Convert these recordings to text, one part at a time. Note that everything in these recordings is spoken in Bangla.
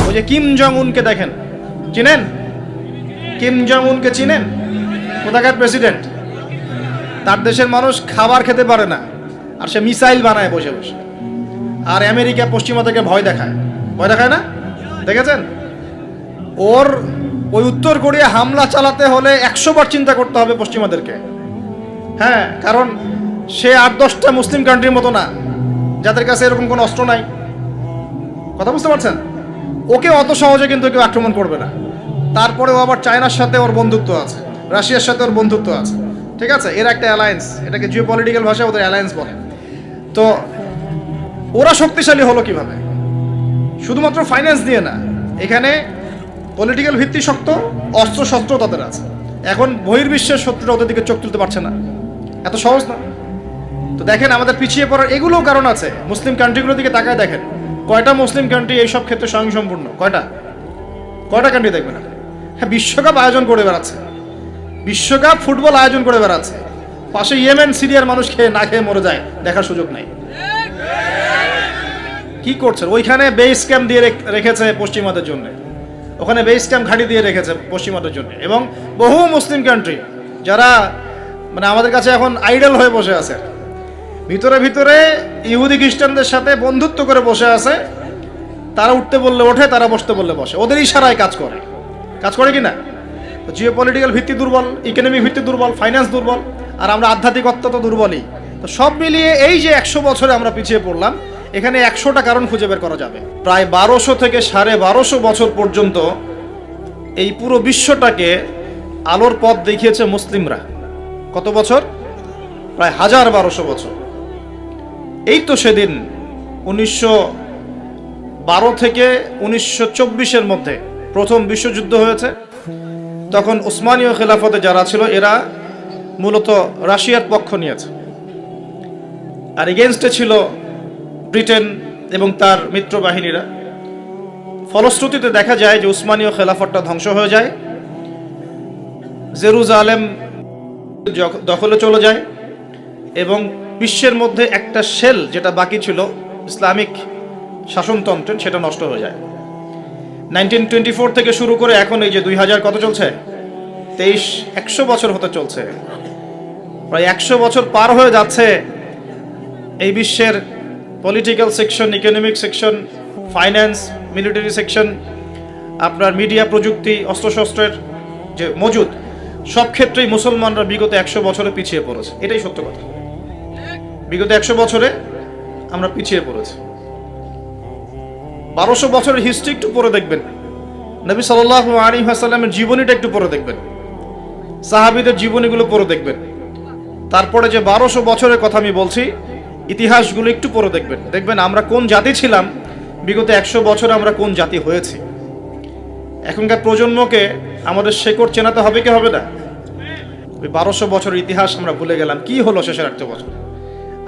ওই যে কিম জং উনকে দেখেন, চিনেন? কিম জং উনকে চিনেন? কোথাকার প্রেসিডেন্ট? তার দেশের মানুষ খাবার খেতে পারে না, আর সে মিসাইল বানায় বসে বসে। আর আমেরিকা পশ্চিমা থেকে ভয় দেখায়, ভয় দেখায় না? দেখেছেন? ওর ওই উত্তর কোরিয়া হামলা চালাতে হলে 100 বার চিন্তা করতে হবে পশ্চিমাদেরকে। হ্যাঁ, কারণ সে 8-10টা মুসলিম কান্ট্রির মতো না যাদের কাছে এরকম কোনো অস্ত্র নাই। কথা বুঝতে পারছেন? ওকে অত সহজে কিন্তু কেউ আক্রমণ করবে না। তারপরেও আবার চায়নার সাথে ওর বন্ধুত্ব আছে, রাশিয়ার সাথে ওর বন্ধুত্ব আছে, ঠিক আছে? এর একটা অ্যালায়েন্স, এটাকে জিও পলিটিক্যাল ভাষায় ওদের অ্যালায়েন্স বলে। তো ওরা শক্তিশালী হলো কিভাবে? শুধুমাত্র ফাইন্যান্স দিয়ে না, এখানে পলিটিক্যাল ভিত্তি শক্ত, অস্ত্র শস্ত্র তাদের আছে। এখন বহির্বিশ্বের শত্রুরা ওদের দিকে চোখ তুলতে পারছে না, এত সহজ না। তো দেখেন আমাদের পিছিয়ে পড়ার এগুলোও কারণ আছে। মুসলিম কান্ট্রিগুলোর দিকে তাকায় দেখেন, কয়টা মুসলিম কান্ট্রি এইসব ক্ষেত্রে স্বয়ংসম্পূর্ণ? কয়টা কান্ট্রি দেখবেন? হ্যাঁ, বিশ্বকাপ আয়োজন করে বেড়াচ্ছে, বিশ্বকাপ ফুটবল আয়োজন করে বেড়াচ্ছে, পাশে ইয়েমেন সিরিয়ার মানুষ খেয়ে না খেয়ে মরে যায়, দেখার সুযোগ নাই। কি করছে? ওইখানে বেস ক্যাম্প দিয়ে রেখেছে পশ্চিমাদের জন্য, ওখানে বেস ক্যাম্প ঘাঁটি দিয়ে রেখেছে পশ্চিমাদের জন্য। এবং বহু মুসলিম কান্ট্রি যারা মানে আমাদের কাছে এখন আইডল হয়ে বসে আছে, ভিতরে ভিতরে ইহুদি খ্রিস্টানদের সাথে বন্ধুত্ব করে বসে আছে। তারা উঠতে বললে ওঠে, তারা বসতে বললে বসে, ওদের ইশারায় কাজ করে কি না? জিও পলিটিক্যাল ভিত্তি দুর্বল, ইকোনমিক ভিত্তি দুর্বল, ফাইন্যান্স দুর্বল, আর আমরা আধ্যাত্মিকত্ব তো দুর্বলই। তো সব মিলিয়ে এই যে 100 বছরে আমরা পিছিয়ে পড়লাম, এখানে 100টা কারণ খুঁজে বের করা যাবে। প্রায় 1200 থেকে 1250 বছর পর্যন্ত এই পুরো বিশ্বটাকে আলোর পথ দেখিয়েছে মুসলিমরা। কত বছর? প্রায় 1200 বছর। এই তো সেদিন 1912 থেকে 1924-এর মধ্যে প্রথম বিশ্বযুদ্ধ হয়েছে। তখন উসমানীয় খেলাফতে যারা ছিল এরা মূলত রাশিয়ার পক্ষ নিয়েছে, আর এগেনস্টে ছিল ব্রিটেন এবং তার মিত্র বাহিনীরা। ফলশ্রুতিতে দেখা যায় যে উসমানীয় খেলাফতটা ধ্বংস হয়ে যায়, জেরুজালেম দখলে চলে যায়, এবং বিশ্বের মধ্যে একটা শেল যেটা বাকি ছিল ইসলামিক শাসনতন্ত্রের, সেটা নষ্ট হয়ে যায়। 1924 থেকে শুরু করে এখন এই যে 2000 কত চলছে? 100 বছর হতে চলছে। প্রায় 100 বছর পার হয়ে যাচ্ছে। এই বিশ্বের political section, economic section, finance, military section, আপনার মিডিয়া, প্রযুক্তি, অস্ত্রশস্ত্রের যে মজুদ, সব ক্ষেত্রেই মুসলমানরা বিগত 100 বছরে পিছিয়ে পড়েছে। এটাই সত্য কথা। বিগত 100 বছরে আমরা পিছিয়ে পড়েছি। 1200 বছরের হিস্ট্রি একটু পড়ে দেখবেন, নবী সাল্লাল্লাহু আলাইহি ওয়াসাল্লামের জীবনীটা একটু পড়ে দেখবেন, সাহাবীদের জীবনীগুলো পড়ে দেখবেন। তারপরে যে 1200 বছরের কথা আমি বলছি, ইতিহাসগুলো একটু পড়ে দেখবেন। দেখবেন আমরা কোন জাতি ছিলাম, বিগত 100 বছরে আমরা কোন জাতি হয়েছি। এখনকার প্রজন্মকে আমাদের শেকড় চেনাতে হবে কি হবে না? ওই 1200 বছরের ইতিহাস আমরা ভুলে গেলাম। কি হলো শেষের 100 বছর?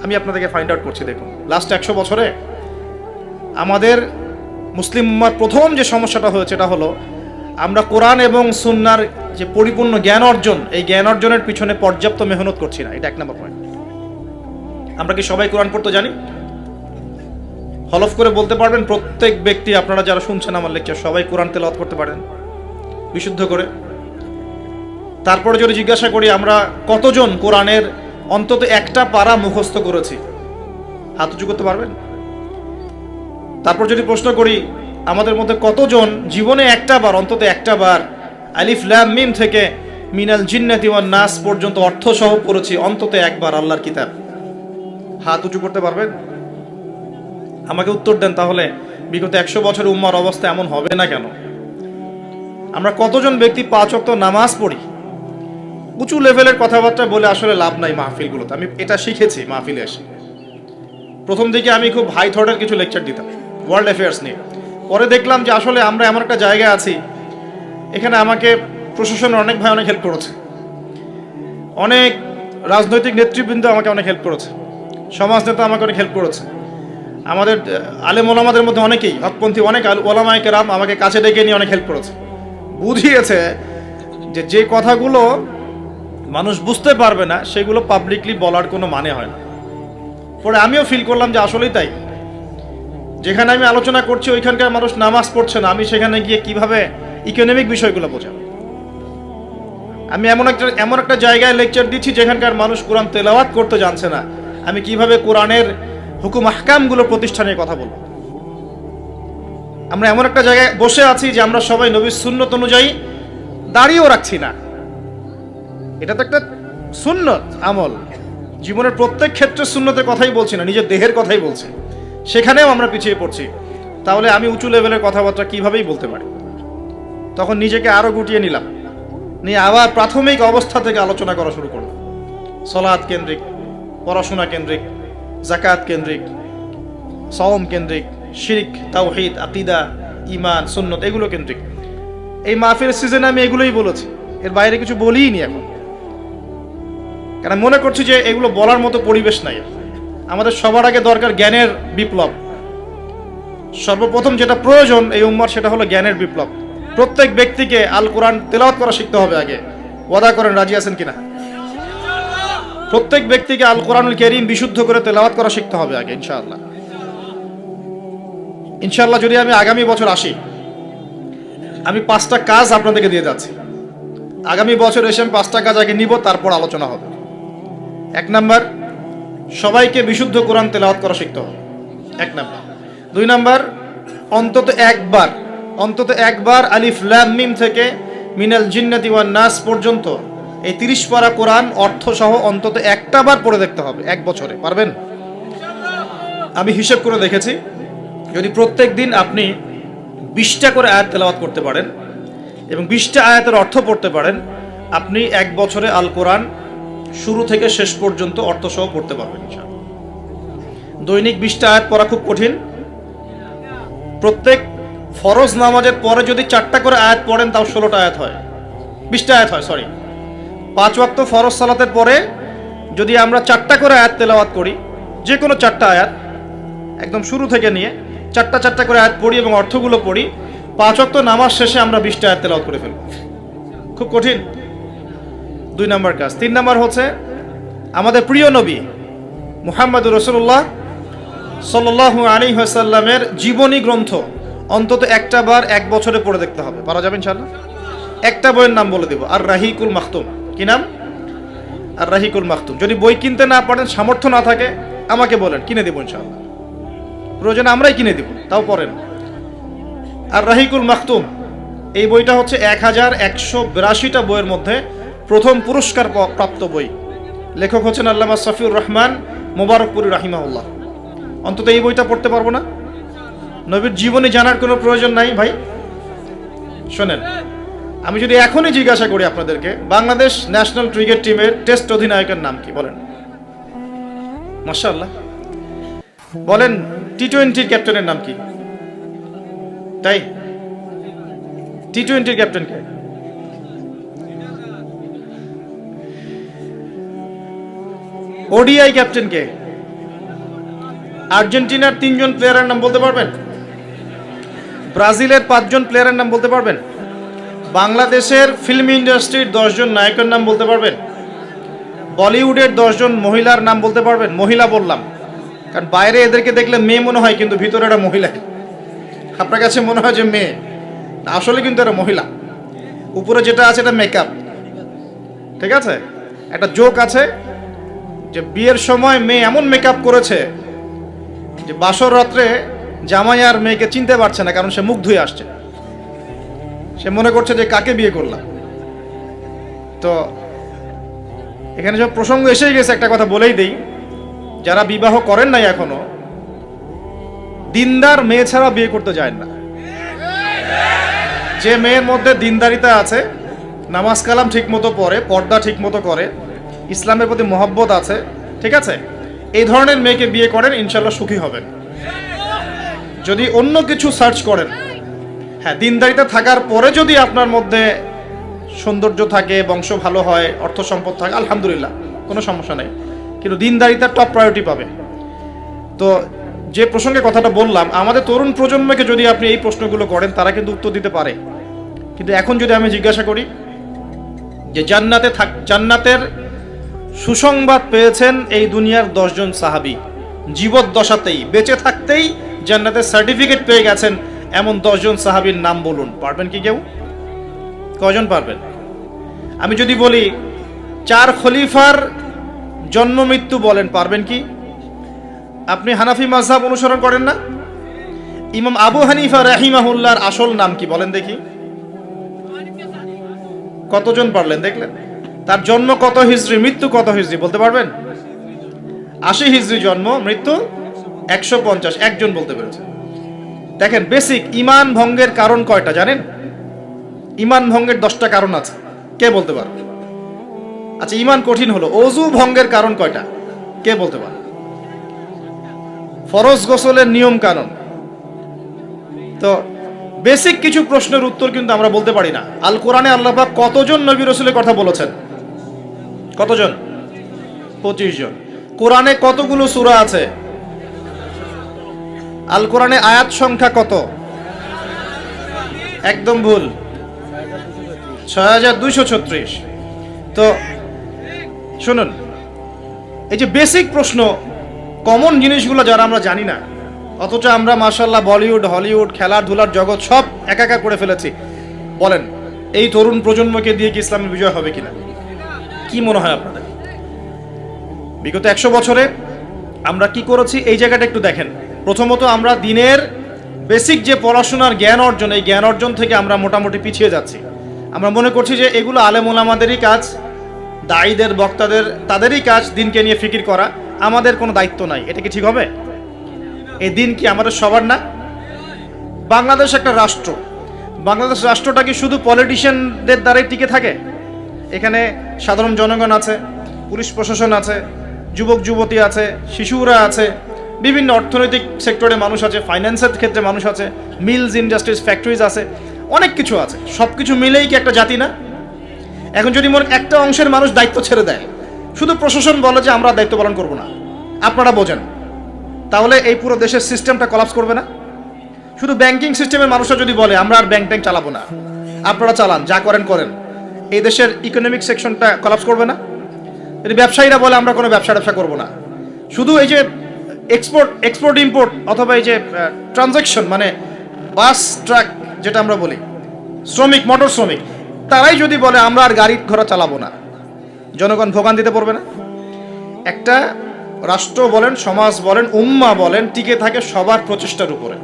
আমি আপনাদেরকে ফাইন্ড আউট করছি। দেখুন, লাস্ট 100 বছরে আমাদের মুসলিম উম্মার প্রথম যে সমস্যাটা হয়েছে এটা হলো আমরা কোরআন এবং সুন্নাহর যে পরিপূর্ণ জ্ঞান অর্জন, এই জ্ঞান অর্জনের পিছনে পর্যাপ্ত মেহনত করছি না। এটা 1 নম্বর পয়েন্ট। আমরা কি সবাই কোরআন পড়তে জানি? হলফ করে বলতে পারবেন প্রত্যেক ব্যক্তি, আপনারা যারা শুনছেন আমার লেকচার, সবাই কোরআন তেলাওয়াত করতে পারেন বিশুদ্ধ করে? তারপরে যদি জিজ্ঞাসা করি আমরা কতজন কোরআনের অন্তত একটা পারা মুখস্থ করেছি, হাত উঁচু করতে পারবেন? তারপর যদি প্রশ্ন করি আমাদের মধ্যে কতজন জীবনে অন্তত একটা বার আলিফ লাম মিম থেকে মিনাল জিন্নাতি ওয়ান নাস পর্যন্ত অর্থ সহ পড়েছি অন্তত একবার আল্লাহর কিতাব, হাত উঁচু করতে পারবেন? আমাকে উত্তর দেন। তাহলে বিগত 100 বছরের উম্মার অবস্থা এমন হবে না কেন? আমরা কতজন ব্যক্তি 5 ওয়াক্ত নামাজ পড়ি? উঁচু লেভেলের কথাবার্তা বলে আসলে লাভ নাই মাহফিলগুলোতে। আমি এটা শিখেছি মাহফিলে এসে। প্রথম দিকে আমি খুব হাই থটের কিছু লেকচার দিতাম ওয়ার্ল্ড অ্যাফেয়ার্স নিয়ে। পরে দেখলাম যে আসলে আমরা এমন একটা জায়গায় আছি, এখানে আমাকে প্রশাসনের অনেক ভাই অনেক হেল্প করেছে, অনেক রাজনৈতিক নেতৃবৃন্দ আমাকে অনেক হেল্প করেছে, সমাজ নেতা আমাকে অনেক হেল্প করেছে, আমাদের আলেম ওলামাদের মধ্যে অনেকেই, হকপন্থী অনেক ওলামায়ে কেরাম আমাকে কাছে ডেকে নিয়ে অনেক হেল্প করেছে। বুঝিয়েছে যে কথাগুলো মানুষ বুঝতে পারবে না সেগুলো পাবলিকলি বলার কোনো মানে হয় না। পরে আমিও ফিল করলাম যে আসলেই তাই। যেখানে আমি আলোচনা করছি ওইখানকার মানুষ নামাজ পড়ছে না, আমি সেখানে গিয়ে কিভাবে ইকোনমিক বিষয়গুলো বোঝাবো? আমি এমন একটা জায়গায় লেকচার দিচ্ছি যেখানকার মানুষ কোরআন তেলাওয়াত করতে জানছে না, আমি কিভাবে কোরআনের হুকুম আহকামগুলো প্রতিষ্ঠানের কথা বলবো? আমরা এমন একটা জায়গায় বসে আছি যে আমরা সবাই নবীর সুন্নত অনুযায়ী দাঁড়িয়েও রাখছি না। এটা তো একটা সুন্নত আমল, জীবনের প্রত্যেক ক্ষেত্রে সুন্নতের কথাই বলছি না, নিজের দেহের কথাই বলছি, সেখানেও আমরা পিছিয়ে পড়ছি। তাহলে আমি উঁচু লেভেলের কথাবার্তা কিভাবেই বলতে পারি? তখন নিজেকে আরো গুটিয়ে নিলাম, নিয়ে আবার প্রাথমিক অবস্থা থেকে আলোচনা করা শুরু করলাম। সলাৎ কেন্দ্রিক, পড়াশোনা কেন্দ্রিক, জাকাত কেন্দ্রিক, সওম কেন্দ্রিক, শিরক, তাওহীদ, আকীদা, ঈমান, সুন্নত এগুলো কেন্দ্রিক। এই মাহফিলের সিজনে আমি এগুলোই বলেছি, এর বাইরে কিছু বলিই নি এখন, কারণ মনে করছি যে এগুলো বলার মতো পরিবেশ নাই। আমাদের সবার আগে দরকার জ্ঞানের বিপ্লব। সর্বপ্রথম যেটা প্রয়োজন এই উম্মার, সেটা হলো জ্ঞানের বিপ্লব। প্রত্যেক ব্যক্তিকে আল কোরআন তেলাওয়াত করা শিখতে হবে আগে। ওয়াদা করেন, রাজি আছেন কিনা? প্রত্যেক ব্যক্তিকে আল কোরআনুল কারীম বিশুদ্ধ করে তেলাওয়াত করা শিখতে হবে আগে, ইনশাআল্লাহ। ইনশাআল্লাহ যদি আমি আগামী বছর আসি, আমি 5টা কাজ আপনাদেরকে দিয়ে যাচ্ছি। আগামী বছর এসে আমি 5টা কাজ আগে নিব, তারপর আলোচনা হবে। 1 নাম্বার, সবাইকে বিশুদ্ধ কোরআন তেলাওয়াত করা শিখতে হবে, 1 নাম্বার। 2 নাম্বার, অন্তত একবার আলিফ লাম মিম থেকে মিনাল জিন্নাতি ওয়ান নাস পর্যন্ত এই 30 পারা কোরআন অর্থ সহ অন্তত একটা বার পড়ে দেখতে হবে 1 বছরে। পারবেন? আমি হিসাব করে দেখেছি, যদি প্রত্যেক দিন আপনি 20টা করে আয়াত তেলাওয়াত করতে পারেন এবং 20টা আয়াতের অর্থ পড়তে পারেন, আপনি 1 বছরে আল কোরআন শুরু থেকে শেষ পর্যন্ত অর্থ সহ পড়তে পারবেন ইনশাআল্লাহ। দৈনিক 20টা আয়াত পড়া খুব কঠিন। প্রত্যেক ফরজ নামাজের পরে যদি 4টা করে আয়াত পড়েন, তাও 16টা আয়াত হয়, 20টা আয়াত হয়, সরি। 5 ওয়াক্ত ফরজ সালাতের পরে যদি আমরা 4টা করে আয়াত তেলাওয়াত করি, যে কোনো 4টা আয়াত একদম শুরু থেকে নিয়ে 4টা করে আয়াত পড়ি এবং অর্থগুলো পড়ি, 5 ওয়াক্ত নামাজ শেষে আমরা 20টা আয়াত তেলাওয়াত করে ফেলব। খুব কঠিন। 2 নাম্বার কাজ। 3 নাম্বার হচ্ছে আমাদের প্রিয় নবী মুহাম্মদুর রাসূলুল্লাহ সাল্লাল্লাহু আলাইহি ওয়াসাল্লামের জীবনী গ্রন্থ অন্তত একটা বার 1 বছরে পড়ে দেখতে হবে। পারা যাবে ইনশাআল্লাহ? একটা বইয়ের নাম বলে দেব, আর রাহিকুল মাখতুম। কি নাম? আর রাহিকুল মাখতুম। যদি বই কিনতে না পারেন, সামর্থ্য না থাকে, আমাকে বলেন, কিনে দেব ইনশাআল্লাহ। প্রয়োজনে আমরাই কিনে দেব, তাও পড়েন। আর রাহিকুল মাখতুম এই বইটা হচ্ছে 1182টা বইয়ের মধ্যে প্রথম পুরস্কার প্রাপ্ত বই। লেখক হচ্ছেন আল্লামা সফিউর রহমান মোবারকপুরী রাহিমাহুল্লাহ। অন্তত এই বইটা পড়তে পারবো না? নবীর জীবনী জানার কোনো প্রয়োজন নাই ভাই। শোনেন, আমি যদি এখনই জিজ্ঞাসা করি আপনাদেরকে, বাংলাদেশ ন্যাশনাল ক্রিকেট টিমের টেস্ট অধিনায়কের নাম কি বলেন? মাশাআল্লাহ। বলেন টি-20 ক্যাপ্টেনের নাম কি? তাই টি-20 ক্যাপ্টেন কে? ওডিআই ক্যাপ্টেন কে? আর্জেন্টিনার 3 জন প্লেয়ারের নাম বলতে পারবেন? ব্রাজিলের 5 জন প্লেয়ারের নাম বলতে পারবেন? বাংলাদেশের ফিল্ম ইন্ডাস্ট্রির 10 জন নায়কের নাম বলতে পারবেন? বলিউডের 10 জন মহিলার নাম বলতে পারবেন? মহিলা বললাম কারণ বাইরে এদেরকে দেখলে মেয়ে মনে হয়, কিন্তু ভিতরে একটা মহিলা। আপনার কাছে মনে হয় যে মেয়ে, আসলে কিন্তু এটা মহিলা। উপরে যেটা আছে এটা মেকআপ, ঠিক আছে? একটা জোক আছে যে বিয়ের সময় মেয়ে এমন মেকআপ করেছে যে বাসর রাত্রে জামাই আর মেয়েকে চিনতে পারছে না, কারণ সে মুখ ধুয়ে আসছে। সে মনে করছে যে কাকে বিয়ে করলাম। তো এখানে সব প্রসঙ্গ এসেই গেছে, একটা কথা বলেই দেই, যারা বিবাহ করেন নাই এখনো, দিনদার মেয়ে ছাড়া বিয়ে করতে যায় না। যে মেয়ের মধ্যে দিনদারিতা আছে, নামাজ কালাম ঠিক মতো পড়ে, পর্দা ঠিক মতো করে, ইসলামের প্রতি মহব্বত আছে, ঠিক আছে, এই ধরনের মেয়েকে বিয়ে করেন, ইনশাল্লাহ সুখী হবেন। যদি অন্য কিছু সার্চ করেন, হ্যাঁ, দিনদারিতা থাকার পরে যদি আপনার মধ্যে সৌন্দর্য থাকে, বংশ ভালো হয়, অর্থ সম্পদ থাকে, আলহামদুলিল্লাহ, কোনো সমস্যা নেই, কিন্তু দিনদারিতা টপ প্রায়োরিটি পাবে। তো যে প্রসঙ্গে কথাটা বললাম, আমাদের তরুণ প্রজন্মকে যদি আপনি এই প্রশ্নগুলো করেন, তারা কিন্তু উত্তর দিতে পারে। কিন্তু এখন যদি আমি জিজ্ঞাসা করি যে জান্নাতের সুসংবাদ পেয়েছেন এই দুনিয়ার 10 জন সাহাবী, জীবদ্দশাতেই, বেঁচে থাকতেই জান্নাতের সার্টিফিকেট পেয়ে গেছেন এমন 10 জন সাহাবীর নাম বলুন, পারবেন কি কেউ? কয়জন পারবেন? আমি যদি বলি 4 খলিফার জন্ম মৃত্যু বলেন, পারবেন কি? আপনি হানাফি মাযহাব অনুসরণ করেন না? ইমাম আবু হানিফা রাহিমাহুল্লাহর আসল নাম কি বলেন দেখি? কতজন পারলেন দেখলেন? তার জন্ম কত হিজরি, মৃত্যু কত হিজরি বলতে পারবেন? 80 হিজরি জন্ম, মৃত্যু 150, একজন বলতে পেরেছে। দেখেন, বেসিক ঈমান ভঙ্গের কারণ কয়টা জানেন? ঈমান ভঙ্গের 10টা কারণ আছে, কে বলতে পারবে? আচ্ছা, ঈমান কঠিন হলো, ওযু ভঙ্গের কারণ কয়টা, কে বলতে পারবে? ফরজ গোসলের নিয়ম কানুন। তো বেসিক কিছু প্রশ্নের উত্তর কিন্তু আমরা বলতে পারি না। আল কোরআনে আল্লাহ পাক কতজন নবী রাসূলের কথা বলেছেন? কতজন? 25 জন। কোরআনে কতগুলো সূরা আছে? আল কোরআনে আয়াত সংখ্যা কত? একদম ভুল, 6236। তো শুনুন, এই যে বেসিক প্রশ্ন, কমন জিনিসগুলো যারা আমরা জানি না, অথচ আমরা মাশাআল্লাহ বলিউড, হলিউড, খেলাধুলার জগৎ সব একাকা করে ফেলেছি। বলেন, এই তরুণ প্রজন্মকে দিয়ে কি ইসলামের বিজয় হবে কিনা? কি মনে হয় আপনাদের? বিগত 100 বছরে আমরা কি করেছি এই জায়গাটা একটু দেখেন। প্রথমত, আমরা দিনের বেসিক যে পড়াশোনার জ্ঞান অর্জন, এই জ্ঞান অর্জন থেকে আমরা মোটামুটি পিছিয়ে যাচ্ছি। আমরা মনে করছি যে এগুলো আলেম ওলামাদেরই কাজ, দায়ীদের, বক্তাদের, তাদেরই কাজ দিনকে নিয়ে ফিকির করা, আমাদের কোনো দায়িত্ব নাই। এটা কি ঠিক হবে? এই দিন কি আমাদের সবার না? বাংলাদেশ একটা রাষ্ট্র, বাংলাদেশ রাষ্ট্রটা কি শুধু পলিটিশিয়ানদের দ্বারাই টিকে থাকে? এখানে সাধারণ জনগণ আছে, পুলিশ প্রশাসন আছে, যুবক যুবতী আছে, শিশুরা আছে, বিভিন্ন অর্থনৈতিক সেক্টরে মানুষ আছে, ফাইন্যান্সের ক্ষেত্রে মানুষ আছে, মিলস, ইন্ডাস্ট্রিজ, ফ্যাক্টরিজ আছে, অনেক কিছু আছে। সব কিছু মিলেই কি একটা জাতি না? এখন যদি মনে একটা অংশের মানুষ দায়িত্ব ছেড়ে দেয়, শুধু প্রশাসন বলে যে আমরা দায়িত্ব পালন করব না, আপনারা বোঝেন, তাহলে এই পুরো দেশের সিস্টেমটা কলাপস করবে না? শুধু ব্যাংকিং সিস্টেমের মানুষরা যদি বলে আমরা আর ব্যাংক ট্যাঙ্ক চালাবো না, আপনারা চালান, যা করেন করেন, এই দেশের ইকোনমিক সেকশনটা কলাপস করবে না? যদি ব্যবসায়ীরা বলে আমরা কোনো ব্যবসা করবো না, শুধু এই যে এক্সপোর্ট ইম্পোর্ট অথবা এই যে ট্রানজাকশন, মানে বাস ট্রাক যেটা আমরা বলি, শ্রমিক, মোটর শ্রমিক, তারাই যদি বলে আমরা আর গাড়ি ঘোড়া চালাবো না, জনগণ ভোগান্তিতে পড়বে না? একটা রাষ্ট্র বলেন, সমাজ বলেন, উম্মাহ বলেন, টিকে থাকে সবার প্রচেষ্টার উপরে।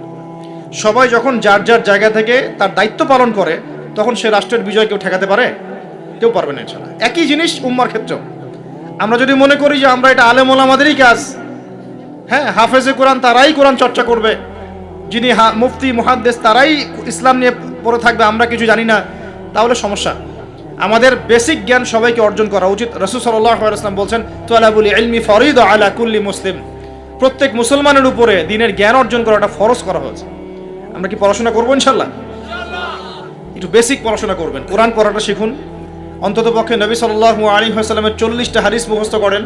সবাই যখন যার যার জায়গা থেকে তার দায়িত্ব পালন করে, তখন সে রাষ্ট্রের বিজয় কেউ ঠেকাতে পারে? কেউ পারবে না ইনশাআল্লাহ। একই জিনিস উম্মার ক্ষেত্রেও। আমরা যদি মনে করি যে আমরা এটা আলেম ওলামাদেরই কাজ, হ্যাঁ, হাফেজে কোরআন তারাই কোরআন চর্চা করবে, যিনি মুফতি মুহাদ্দিস তারাই ইসলাম নিয়ে পড়ে থাকবে, আমরা কিছু জানি না, তাহলে সমস্যা। আমাদের বেসিক জ্ঞান সবাইকে অর্জন করা উচিত। রাসূল সাল্লাল্লাহু আলাইহি ওয়াসাল্লাম বলছেন, তালাবুল ইলমি ফরিদা আলা কুল্লি মুসলিম, প্রত্যেক মুসলমানের উপরে দিনের জ্ঞান অর্জন করাটা ফরজ করা হয়েছে। আমরা কি পড়াশোনা করবো ইনশাআল্লাহ? একটু বেসিক পড়াশোনা করবেন, কোরআন পড়াটা শিখুন, অন্তত পক্ষে নবী সাল্লাল্লাহু আলাইহি ওয়াসাল্লামের 40টা হাদিস মুখস্থ করেন,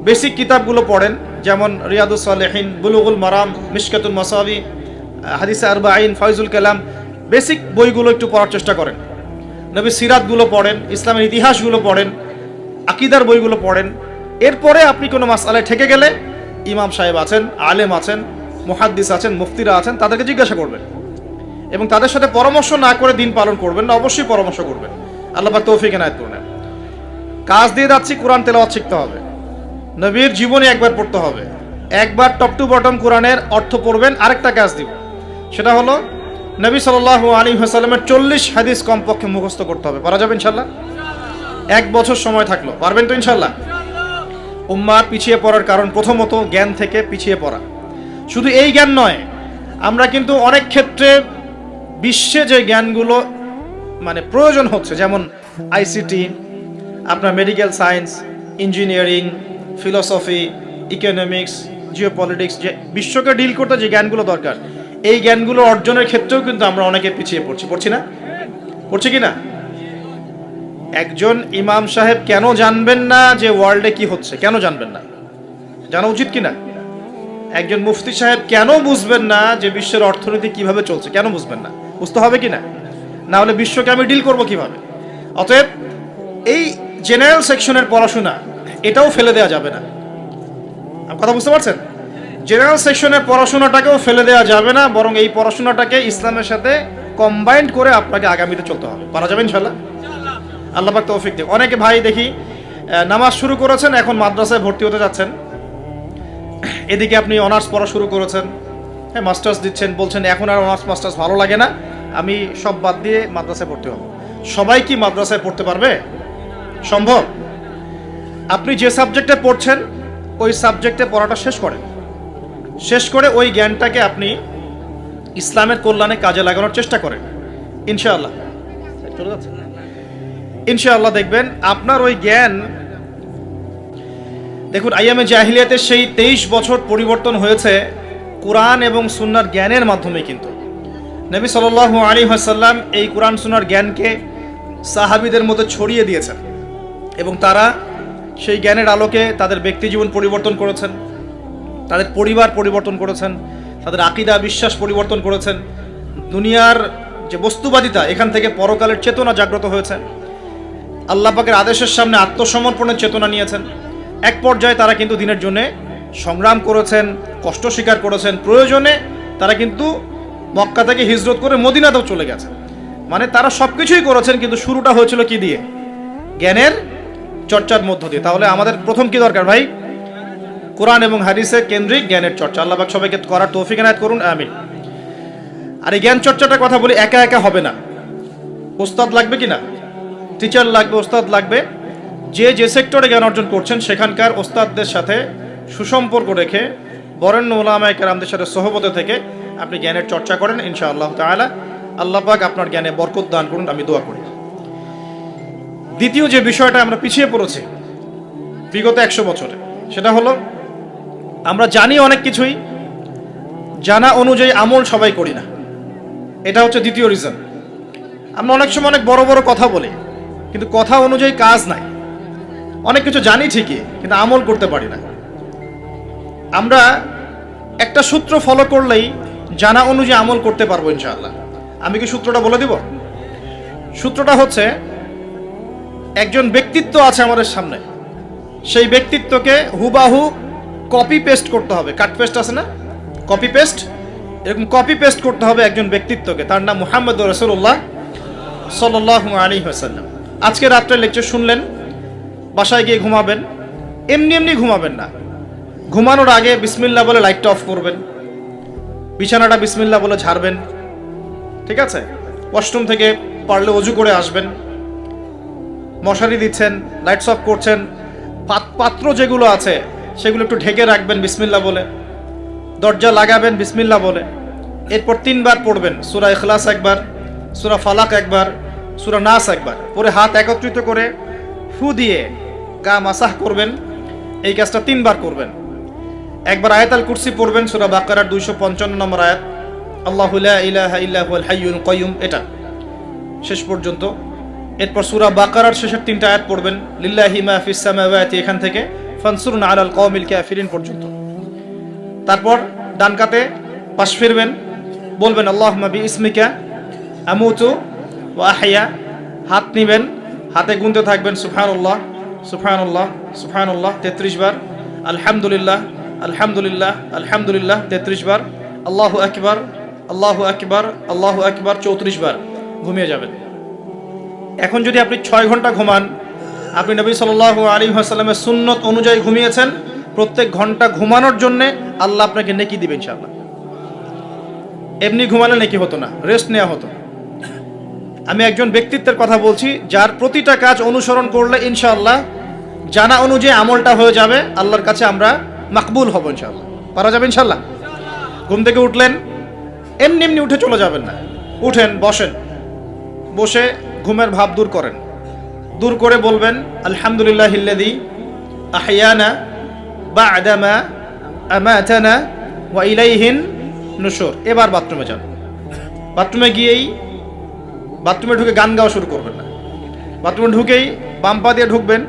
বেসিক কিতাবগুলো পড়েন, যেমন রিয়াদুস সালেহিন, বুলুগুল মারাম, মিশকাতুল মাসাবি, হাদিসে আরবাঈন, ফায়জুল কালাম, বেসিক বইগুলো একটু পড়ার চেষ্টা করেন। নবী সিরাতগুলো পড়েন, ইসলামের ইতিহাসগুলো পড়েন, আকীদার বইগুলো পড়েন। এরপরে আপনি কোনো মাসআলায় ঠেকে গেলে ইমাম সাহেব আছেন, আলেম আছেন, মুহাদ্দিস আছেন, মুফতিরা আছেন, তাদেরকে জিজ্ঞাসা করবেন এবং তাদের সাথে পরামর্শ না করে দিন পালন করবেন না, অবশ্যই পরামর্শ করবেন। আল্লাহ পাক তৌফিক এনায়েত করুন। কাজ দিয়ে যাচ্ছি, কোরআন তেলাওয়াত শিখতে হবে, নবীর জীবনী একবার পড়তে হবে, একবার টপ টু বটম কোরআনের অর্থ পড়বেন। আরেকটা কাজ দিব, সেটা হলো নবী সাল্লাল্লাহু আলাইহি ওয়াসাল্লামের 40 হাদিস কমপক্ষে মুখস্থ করতে হবে। পারা যাবে ইনশাআল্লাহ? 1 বছর সময় থাকলো, পারবেন তো ইনশাআল্লাহ? উম্মাহ পিছিয়ে পড়ার কারণ প্রথমত জ্ঞান থেকে পিছিয়ে পড়া। শুধু এই জ্ঞান নয়, আমরা কিন্তু অনেক ক্ষেত্রে বিশ্বে যে জ্ঞানগুলো মানে প্রয়োজন হচ্ছে, যেমন আইসিটি, আপনার medical science, engineering, philosophy, economics, geopolitics, যে বিশ্বকে ডিল করতে যে জ্ঞানগুলো দরকার, এই জ্ঞানগুলো অর্জনের ক্ষেত্রেও কিন্তু আমরা অনেকে পিছিয়ে পড়ছি না? পড়ছি কি না? একজন ইমাম সাহেব কেন জানবেন না যে ওয়ার্ল্ডে কি হচ্ছে? কেন জানবেন না? জানা উচিত কি না? একজন মুফতি সাহেব কেন বুঝবেন না যে বিশ্বের অর্থনীতি কিভাবে চলছে? কেন বুঝবেন না? বুঝতে হবে কি না? না হলে বিশ্বকে আমি ডিল করব কিভাবে? অতএব এই জেনারেল সেকশনের পড়াশোনা এটাও ফেলে দেওয়া যাবে না। কথা বুঝতে পারছেন? জেনারেল সেকশনের পড়াশোনাটাকেও ফেলে দেওয়া যাবে না, বরং এই পড়াশোনাটাকে ইসলামের সাথে কম্বাইন্ড করে আপনাকে আগামীতে চলতে হবে। পারা যাবে ইনশাল্লাহ, আল্লাহ পাক তৌফিক দেয়। অনেকে ভাই দেখি নামাজ শুরু করেছেন, এখন মাদ্রাসায় ভর্তি হতে যাচ্ছেন, এদিকে আপনি অনার্স পড়া শুরু করেছেন, হ্যাঁ মাস্টার্স দিচ্ছেন, বলছেন এখন আর অনার্স মাস্টার্স ভালো লাগে না, আমি সব বাদ দিয়ে মাদ্রাসায় পড়তে হবো। সবাই কি মাদ্রাসায় পড়তে পারবে? সম্ভব? আপনি যে সাবজেক্টে পড়ছেন ওই সাবজেক্টে পড়াটা শেষ করেন, শেষ করে ওই জ্ঞানটাকে আপনি ইসলামের কল্যাণে কাজে লাগানোর চেষ্টা করেন। ইনশাআল্লাহ চলে যাচ্ছে, ইনশাআল্লাহ দেখবেন আপনার ওই জ্ঞান। দেখুন আইয়ামে জাহিলিয়াতের সেই 23 বছর পরিবর্তন হয়েছে কোরআন এবং সুন্নাহর জ্ঞানের মাধ্যমে। কিন্তু নবী সাল্লাল্লাহু আলাইহি ওয়াসাল্লাম এই কোরআন সুন্নাহর জ্ঞানকে সাহাবীদের মধ্যে ছড়িয়ে দিয়েছেন এবং তারা সেই জ্ঞানের আলোকে তাদের ব্যক্তিজীবন পরিবর্তন করেছেন, তাদের পরিবার পরিবর্তন করেছেন, তাদের আকীদা বিশ্বাস পরিবর্তন করেছেন। দুনিয়ার যে বস্তুবাদিতা, এখান থেকে পরকালের চেতনা জাগ্রত হয়েছে। আল্লাহ পাকের আদেশের সামনে আত্মসমর্পণের চেতনা নিয়েছেন। এক পর্যায়ে তারা কিন্তু দিনের জন্য সংগ্রাম করেছেন, কষ্ট স্বীকার করেছেন। প্রয়োজনে তারা কিন্তু মক্কা থেকে হিজরত করে মদিনাতেও চলে গেছে। মানে তারা সব কিছুই করেছেন, কিন্তু শুরুটা হয়েছিল কি দিয়ে? জ্ঞানের চর্চার মধ্য দিয়ে। তাহলে আমাদের প্রথম কি দরকার ভাই? কোরআন এবং হাদিসের কেন্দ্রিক জ্ঞানের চর্চা। আল্লাহ পাক সবাইকে করার তৌফিক এনায়েত করুন, আমিন। আর এই জ্ঞান চর্চাটার কথা বলি, একা একা হবে না, ওস্তাদ লাগবে কি না? টিচার লাগবে, ওস্তাদ লাগবে। যে সেক্টরে জ্ঞান অর্জন করছেন সেখানকার ওস্তাদদের সাথে সুসম্পর্ক রেখে বরেণ্য উলামায়ে কেরামদের সাথে সহবতে থেকে আপনি জ্ঞানের চর্চা করেন, ইনশাআল্লাহ তাআলা আল্লাহ পাক আপনার জ্ঞানে বরকত দান করুন, আমি দোয়া করি। দ্বিতীয় যে বিষয়টা আমরা পিছিয়ে পড়েছি বিগত 100 বছরে, সেটা হলো আমরা জানি অনেক কিছুই, জানা অনুযায়ী আমল সবাই করি না। এটা হচ্ছে দ্বিতীয় রিজন। আমরা অনেক সময় অনেক বড় বড় কথা বলি, কিন্তু কথা অনুযায়ী কাজ নাই। অনেক কিছু জানি ঠিকই, কিন্তু আমল করতে পারি না। আমরা একটা সূত্র ফলো করলেই জানা অনুযায়ী আমল করতে পারবো ইনশাআল্লাহ। আমি কি সূত্রটা বলে দিব? সূত্রটা হচ্ছে, একজন ব্যক্তিত্ব আছে আমাদের সামনে, সেই ব্যক্তিত্বকে হুবাহু কপি পেস্ট করতে হবে। কাট পেস্ট আছে না, কপি পেস্ট, এরকম কপি পেস্ট করতে হবে একজন ব্যক্তিত্বকে। তার নাম মুহাম্মদুর রাসূলুল্লাহ সাল্লাল্লাহু আলাইহি ওয়াসাল্লাম। আজকে রাত্রে লেকচার শুনলেন, বাসায় গিয়ে ঘুমাবেন, এমনি এমনি ঘুমাবেন না। ঘুমানোর আগে বিসমিল্লাহ বলে লাইটটা অফ করবেন, বিছানাটা বিসমিল্লাহ বলে ঝাড়বেন, ঠিক আছে? ওয়াশরুম থেকে পারলে ওযু করে আসবেন। মশারি দিচ্ছেন, লাইটস অফ করছেন, পাত্র যেগুলো আছে সেগুলো একটু ঢেকে রাখবেন বিসমিল্লাহ বলে, দরজা লাগাবেন বিসমিল্লাহ বলে। এরপর 3 বার পড়বেন সূরা ইখলাস একবার, সূরা ফালাক একবার, সূরা নাস একবার, পরে হাত একত্রিত করে ফু দিয়ে গা মাসাহ করবেন। এই কাজটা 3 বার করবেন। একবার আয়াতুল কুরসি পড়বেন, সূরা বাকারার 255 নম্বর আয়াত, আল্লাহু লা ইলাহা ইল্লা হুয়াল হাইয়ুল কাইয়ুম, এটা শেষ পর্যন্ত। এরপর সূরা বাকারার শেষের 3টা আয়াত পড়বেন, লিল্লাহি মা ফিস সামাওয়াতি, এখান থেকে ফানসুরনা আলাল কওমিল কাফিরিন পর্যন্ত। তারপর ডান কাতে পাশ ফিরবেন, বলবেন আল্লাহুম্মা বিইসমিকা আমুতু ওয়া আহইয়া। হাত নিবেন, হাতে গুনতে থাকবেন সুবহানাল্লাহ সুবহানাল্লাহ সুবহানাল্লাহ 33 বার, আলহামদুলিল্লাহ আলহামদুলিল্লাহ আলহামদুলিল্লাহ 33 বার, আল্লাহু আকবার আল্লাহু আকবার আল্লাহু আকবার 34 বার। ঘুমিয়ে যাবেন। এখন যদি আপনি 6 ঘন্টা ঘুমান, আপনি নবী সাল্লাল্লাহু আলাইহি ওয়াসাল্লামের সুন্নত অনুযায়ী ঘুমিয়েছেন। প্রত্যেক ঘন্টা ঘুমানোর জন্য আল্লাহ আপনাকে নেকি দিবেন ইনশাআল্লাহ। এমনি ঘুমালে নেকি হতো না, রেস্ট নেওয়া হতো। আমি একজন ব্যক্তিত্বের কথা বলছি, যার প্রতিটা কাজ অনুসরণ করলে ইনশাআল্লাহ জানা অনুযায়ী আমলটা হয়ে যাবে, আল্লাহর কাছে আমরা মাকবুল হব ইনশাআল্লাহ। পারা যাবে ইনশাআল্লাহ। ঘুম থেকে উঠলেন, এমনি এমনি উঠে চলে যাবেন না। উঠেন, বসেন, বসে ঘুমের ভাব দূর করেন, দূর করে বলবেন আলহামদুলিল্লাহিল্লাযী আহইয়ানা বা'দা মা আমাতানা ওয়া ইলাইহিন নুশুর। এবার বাথরুমে যান। বাথরুমে গিয়েই বাথরুমে ঢুকে গান গাওয়া শুরু করবেন না। বাথরুমে ঢুকেই বাম পা দিয়ে ঢুকবেন,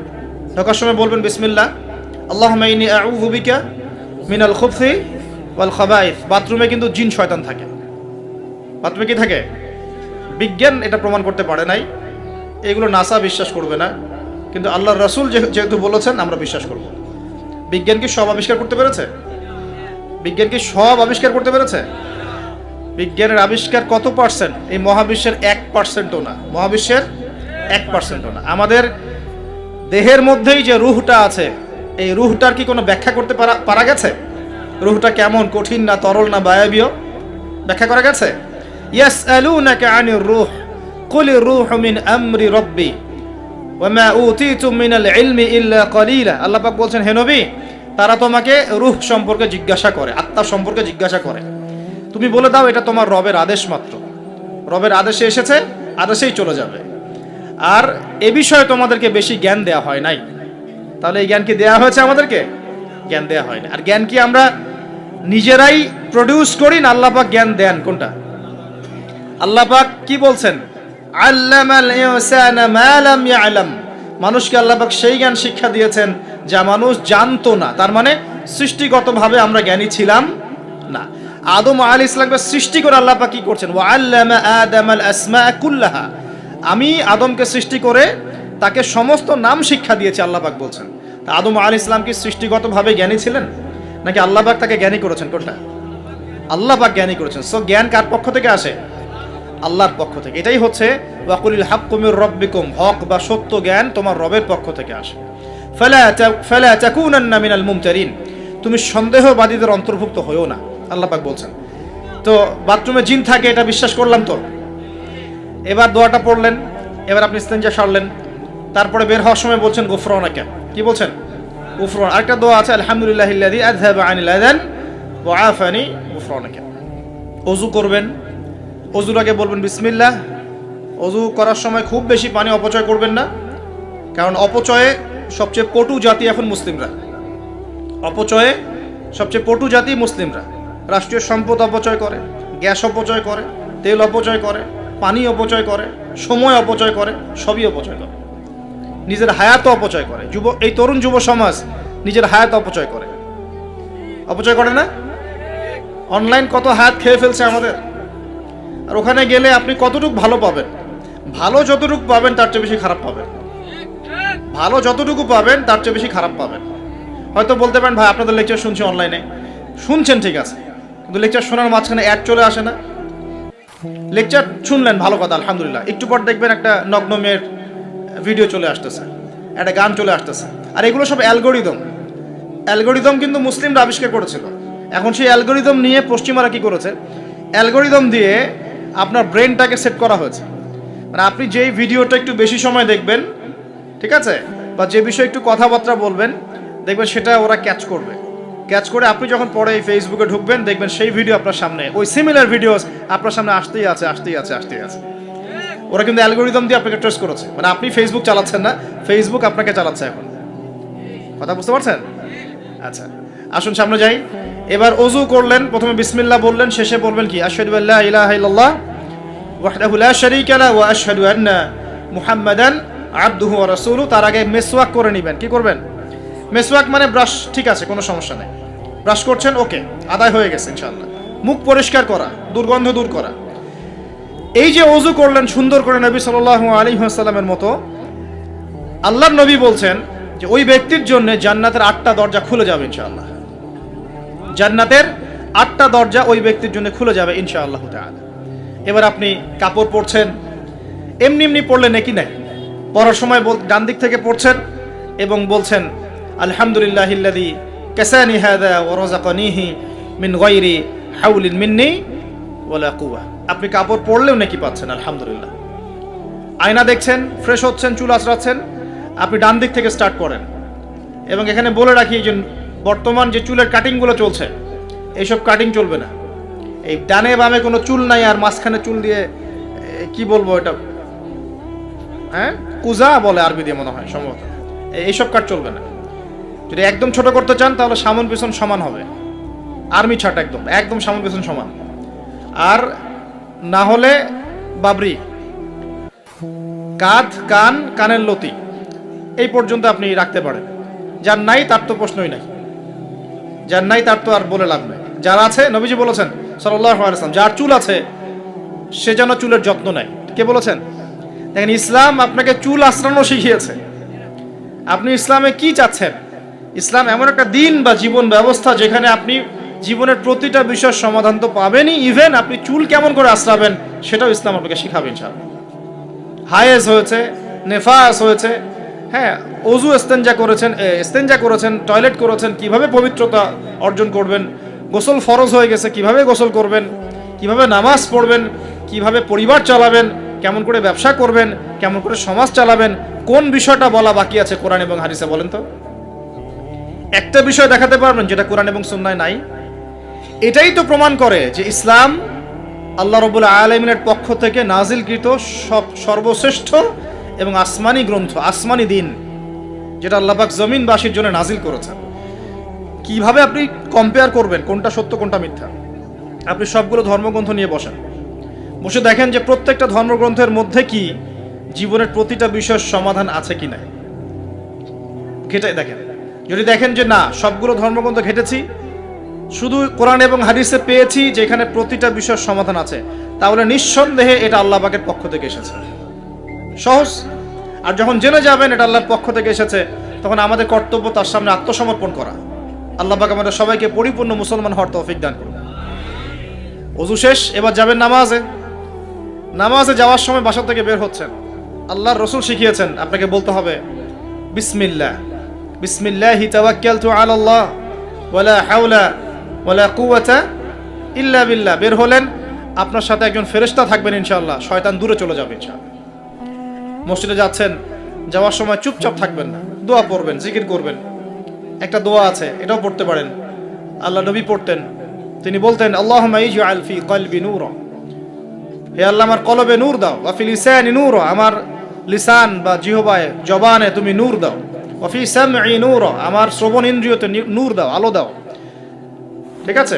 ঢোকার সময় বলবেন বিসমিল্লাহ আল্লাহুম্মা ইন্নী আউযু বিকা মিনাল খুবসি ওয়াল খাবাইস। বাথরুমে কিন্তু জিন শয়তান থাকে। বাথরুমে কি থাকে? বিজ্ঞান এটা প্রমাণ করতে পারে নাই, এগুলো নাসা বিশ্বাস করবে না, কিন্তু আল্লাহর রাসূল যেহেতু বলেছেন আমরা বিশ্বাস করব। বিজ্ঞান কি সব আবিষ্কার করতে পেরেছে? বিজ্ঞান কি সব আবিষ্কার করতে পেরেছে? বিজ্ঞানের আবিষ্কার কত পার্সেন্ট? এই মহাবিশ্বের 1%ও না, মহাবিশ্বের 1%ও না। আমাদের দেহের মধ্যেই যে রুহটা আছে, এই রুহটার কি কোনো ব্যাখ্যা করতে পারা গেছে? রুহটা কেমন, কঠিন না তরল না বায়বীয়, ব্যাখ্যা করা গেছে? ইয়াসআলুনাকা আনির রূহ কুলির রূহু মিন আমরি রাব্বি ওয়া মা উতীতুম মিনাল ইলমি ইল্লা কলিলা। আল্লাহ পাক বলছেন, হে নবী, তারা তোমাকে রূহ সম্পর্কে জিজ্ঞাসা করে, আত্মা সম্পর্কে জিজ্ঞাসা করে, তুমি বলে দাও এটা তোমার রবের আদেশ মাত্র। রবের আদেশে এসেছে, আদেশেই চলে যাবে। আর এ বিষয়ে তোমাদেরকে বেশি জ্ঞান দেয়া হয় নাই। তাহলে এই জ্ঞান কি দেয়া হয়েছে আমাদেরকে? জ্ঞান দেয়া হয়নি। আর জ্ঞান কি আমরা নিজেরাই প্রডিউস করি না আল্লাহ পাক জ্ঞান দেন? কোনটা? আল্লাহ পাক কি বলছেন? আল্লামাল ইনসানা মা লাম ইয়ালাম। মানুষকে আল্লাহ পাক সেই জ্ঞান শিক্ষা দিয়েছেন যা মানুষ জানতো না। তার মানে সৃষ্টিগতভাবে আমরা জ্ঞানী ছিলাম না। আদম আলাইহিস সালামকে সৃষ্টি করে আল্লাহ পাক কি করছেন? ওয়া আল্লামা আদামাল আসমা কুল্লাহা। আমি আদমকে সৃষ্টি করে তাকে সমস্ত নাম শিক্ষা দিয়েছি, আল্লাহ পাক বলছেন। তা আদম আলাইহিস সালাম কি সৃষ্টিগতভাবে জ্ঞানী ছিলেন, নাকি আল্লাহ পাক তাকে জ্ঞানী করেছেন? কোনটা? আল্লাহ পাক জ্ঞানী করেছেন। সো জ্ঞান কার পক্ষ থেকে আসে? আল্লাহর পক্ষ থেকে। এটাই হচ্ছে ওয়াকুলিল হাক্কু মির রাব্বিকুম, হক বা সত্য জ্ঞান তোমার রবের পক্ষ থেকে আসে। ফালা তাকুনান্না মিনাল মুমতারিন, তুমি সন্দেহবাদীদের অন্তর্ভুক্ত হইও না, আল্লাহ পাক বলছেন। তো বাথরুমে জিন থাকে এটা বিশ্বাস করলাম তো। এবার দোয়াটা পড়লেন, এবার আপনি ইস্তেঞ্জা সারলেন, তারপরে বের হওয়ার সময় বলছেন গুফরানাকা। কি বলছেন? গুফরান। আরেকটা দোয়া আছে, আলহামদুলিল্লাহিল্লাযী আযহাবা আনিল আযান ওয়া আফানি গুফরানাকা। ওযু করবেন, অজুর আগে বলবেন বিসমিল্লাহ। অজু করার সময় খুব বেশি পানি অপচয় করবেন না, কারণ অপচয়ে সবচেয়ে পটু জাতি এখন মুসলিমরা। অপচয়ে সবচেয়ে পটু জাতি মুসলিমরা। রাষ্ট্রীয় সম্পদ অপচয় করে, গ্যাস অপচয় করে, তেল অপচয় করে, পানি অপচয় করে, সময় অপচয় করে, সবই অপচয় করে। নিজের হায়াত অপচয় করে। এই তরুণ যুব সমাজ নিজের হায়াত অপচয় করে। অপচয় করে না? অনলাইন কত হায়াত খেয়ে ফেলছে আমাদের। আর ওখানে গেলে আপনি কতটুকু ভালো পাবেন? ভালো যতটুকু পাবেন তার চেয়ে বেশি খারাপ পাবেন। ভালো যতটুকু পাবেন তার চেয়ে বেশি খারাপ পাবেন। হয়তো বলতে পারেন, ভাই আপনাদের লেকচার শুনছি অনলাইনে। শুনছেন ঠিক আছে, কিন্তু লেকচার শোনার মাঝখানে অ্যাড চলে আসে না? লেকচার শুনলেন, ভালো কথা, আলহামদুলিল্লাহ। একটু পর দেখবেন একটা নগ্ন মেয়ের ভিডিও চলে আসতেছে, একটা গান চলে আসতেছে। আর এগুলো সব অ্যালগোরিদম। অ্যালগোরিদম কিন্তু মুসলিমরা আবিষ্কার করেছিল। এখন সেই অ্যালগোরিদম নিয়ে পশ্চিমারা কি করেছে? অ্যালগোরিদম দিয়ে আপনার ব্রেনটাকে সেট করা হয়েছে। মানে আপনি যেই ভিডিওটা একটু বেশি সময় দেখবেন, ঠিক আছে, বা যে বিষয়ে একটু কথাবার্তা বলবেন, দেখবেন সেটা ওরা ক্যাচ করবে। ক্যাচ করে আপনি যখন পরে এই ফেসবুকে ঢুকবেন, দেখবেন সেই ভিডিও আপনার সামনে, ওই সিমিলার ভিডিওস আপনার সামনে আসতেই আছে, আসতেই আছে, আসতেই আছে। ওরা কিন্তু অ্যালগোরিদম দিয়ে আপনাকে ট্রেস করেছে। মানে আপনি ফেসবুক চালাচ্ছেন না, ফেসবুক আপনাকে চালাচ্ছে এখন। কথা বুঝতে পারছেন? আচ্ছা, আসুন সামনে যাই। এবার ওযু করলেন, প্রথমে বিসমিল্লাহ বললেন, শেষে বলবেন কি? আশহাদু আল্লা ইলাহা ইল্লাল্লাহ ওয়াহদাহু লা শারীকা লাহু ওয়া আশহাদু আন্না মুহাম্মাদান আবদুহু ওয়া রাসূলুহু। তার আগে মিসওয়াক করে নেবেন। কি করবেন? মিসওয়াক মানে ব্রাশ, ঠিক আছে, কোনো সমস্যা নেই। ব্রাশ করছেন, ওকে, আদায় হয়ে গেছে ইনশাআল্লাহ। মুখ পরিষ্কার করা, দুর্গন্ধ দূর করা। এই যে ওযু করলেন সুন্দর করে নবী সাল্লাল্লাহু আলাইহি ওয়াসাল্লামের মতো, আল্লাহর নবী বলছেন যে ওই ব্যক্তির জন্য জান্নাতের 8টা দরজা খুলে যাবে ইনশাআল্লাহ। জান্নাতের 8টা দরজা ওই ব্যক্তির জন্য খুলে যাবে ইনশাআল্লাহ তাআলা। এবার আপনি কাপড় পরছেন, এমনি এমনি পড়লে নাকি নাই, পরার সময় ডান দিক থেকে পড়ছেন এবং বলছেন আলহামদুলিল্লাহিল্লাযী কাসানি হাযা ওয়া রাযাকানিহি মিন গায়রি হাওলিন মিন্নি ওয়ালা কুওয়া। আপনি কাপড় পরলেও নাকি পাচ্ছেন আলহামদুলিল্লাহ। আয়না দেখছেন, ফ্রেশ হচ্ছেন, চুল আঁচড়াচ্ছেন, আপনি ডান দিক থেকে স্টার্ট করেন। এবং এখানে বলে রাখি যে বর্তমান যে চুলের কাটিংগুলো চলছে, এইসব কাটিং চলবে না। এই ডানে বামে কোনো চুল নাই, আর মাঝখানে চুল দিয়ে কি বলবো এটা, হ্যাঁ, কুজা বলে আরবি দিয়ে মনে হয় সম্ভবত। এইসব কাট চলবে না। যদি একদম ছোট করতে চান তাহলে সামন পেছন সমান হবে, আর্মি ছাট, একদম একদম সামন পেছন সমান। আর না হলে বাবরি, কাঁধ, কান, কানের লতি এই পর্যন্ত আপনি রাখতে পারেন। যার নাই তার তো প্রশ্নই নাই, যার নাই তার তো আর বলে লাভ নেই। যার আছে, নবীজি বলেছেন সাল্লাল্লাহু আলাইহি ওয়াসাল্লাম, যার চুল আছে সে যেন চুলের যত্ন নেয়। কে বলেছেন? দেখেন, ইসলাম আপনাকে চুল আঁচড়ানো শিখিয়েছে। আপনি ইসলামে কি চাচ্ছেন? ইসলাম এমন একটা দিন বা জীবন ব্যবস্থা যেখানে আপনি জীবনের প্রতিটা বিষয়ের সমাধান তো পাবেনই, ইভেন আপনি চুল কেমন করে আশ্রাবেন সেটাও ইসলাম আপনাকে শিখাবে ইনশাআল্লাহ। হায়েজ হয়েছে, নেফাস হয়েছে, হ্যাঁ, অজু ইস্তেঞ্জা করেছেন, টয়লেট করেছেন, কিভাবে পবিত্রতা অর্জন করবেন, গোসল ফরজ হয়ে গেছে কিভাবে গোসল করবেন, কিভাবে নামাজ পড়বেন, কিভাবে পরিবার চালাবেন, কেমন করে ব্যবসা করবেন, কেমন করে সমাজ চালাবেন, কোন বিষয়টা বলা বাকি আছে কোরআন এবং হাদিসে বলেন তো? একটা বিষয় দেখাতে পারবেন যেটা কোরআন এবং সুন্নায় নাই? এটাই তো প্রমাণ করে যে ইসলাম আল্লাহ রাব্বুল আলামিনের পক্ষ থেকে নাজিলকৃত সর্বশ্রেষ্ঠ এবং আসমানি গ্রন্থ, আসমানি দিন, যেটা আল্লাহ পাক জমিনবাসীর জন্য নাজিল করেছেন। কিভাবে আপনি কম্পেয়ার করবেন কোনটা সত্য কোনটা মিথ্যা? আপনি সবগুলো ধর্মগ্রন্থ নিয়ে বসে দেখেন যে প্রত্যেকটা ধর্মগ্রন্থের মধ্যে কি জীবনের প্রতিটা বিষয়ের সমাধান আছে কি না, ঘেটে দেখেন। যদি দেখেন যে না, সবগুলো ধর্মগ্রন্থ ঘেটেছি, শুধু কোরআন এবং হাদিসে পেয়েছি যেখানে প্রতিটা বিষয়ের সমাধান আছে, তাহলে নিঃসন্দেহে এটা আল্লাহ পাকের পক্ষ থেকে এসেছে, সহজ। আর যখন জেনে যাবেন এটা আল্লাহর পক্ষ থেকে এসেছে, তখন আমাদের কর্তব্য তার সামনে আত্মসমর্পণ করা। আল্লাহ পাক আমাদের সবাইকে পরিপূর্ণ মুসলমান হওয়ার তৌফিক দান করুন। ওযু শেষ, এবার যাবেন নামাজে যাওয়ার সময় বাসা থেকে বের হচ্ছেন, আল্লাহর রাসূল শিখিয়েছেন আপনাকে বলতে হবে বিসমিল্লাহি তাওয়াক্কালতু আলাল্লাহ ওয়ালা হাওলা ওয়ালা কুওয়াতা ইল্লা বিল্লাহ। বের হলেন, আপনার সাথে একজন ফেরেশতা থাকবেন ইনশাআল্লাহ, শয়তান দূরে চলে যাবে ইনশাআল্লাহ। মসজিদে যাচ্ছেন, যাওয়ার সময় চুপচাপ থাকবেন না, দোয়া পড়বেন, জিকির করবেন। একটা দোয়া আছে, এটাও পড়তে পারেন, আল্লাহ নবী পড়তেন। তিনি বলতেন আল্লাহুম্মা ইজআল ফি কলবি নূরা, হে আল্লাহ আমার কলবে নূর দাও, ওয়া ফি লিসানি নূরা, আমার লিসান বা জিহবায় জবানে তুমি নূর দাও, ওয়া ফি সামঈ নূরা, আমার শ্রবণ ইন্দ্রিয়তে নূর দাও, আলো দাও, ঠিক আছে?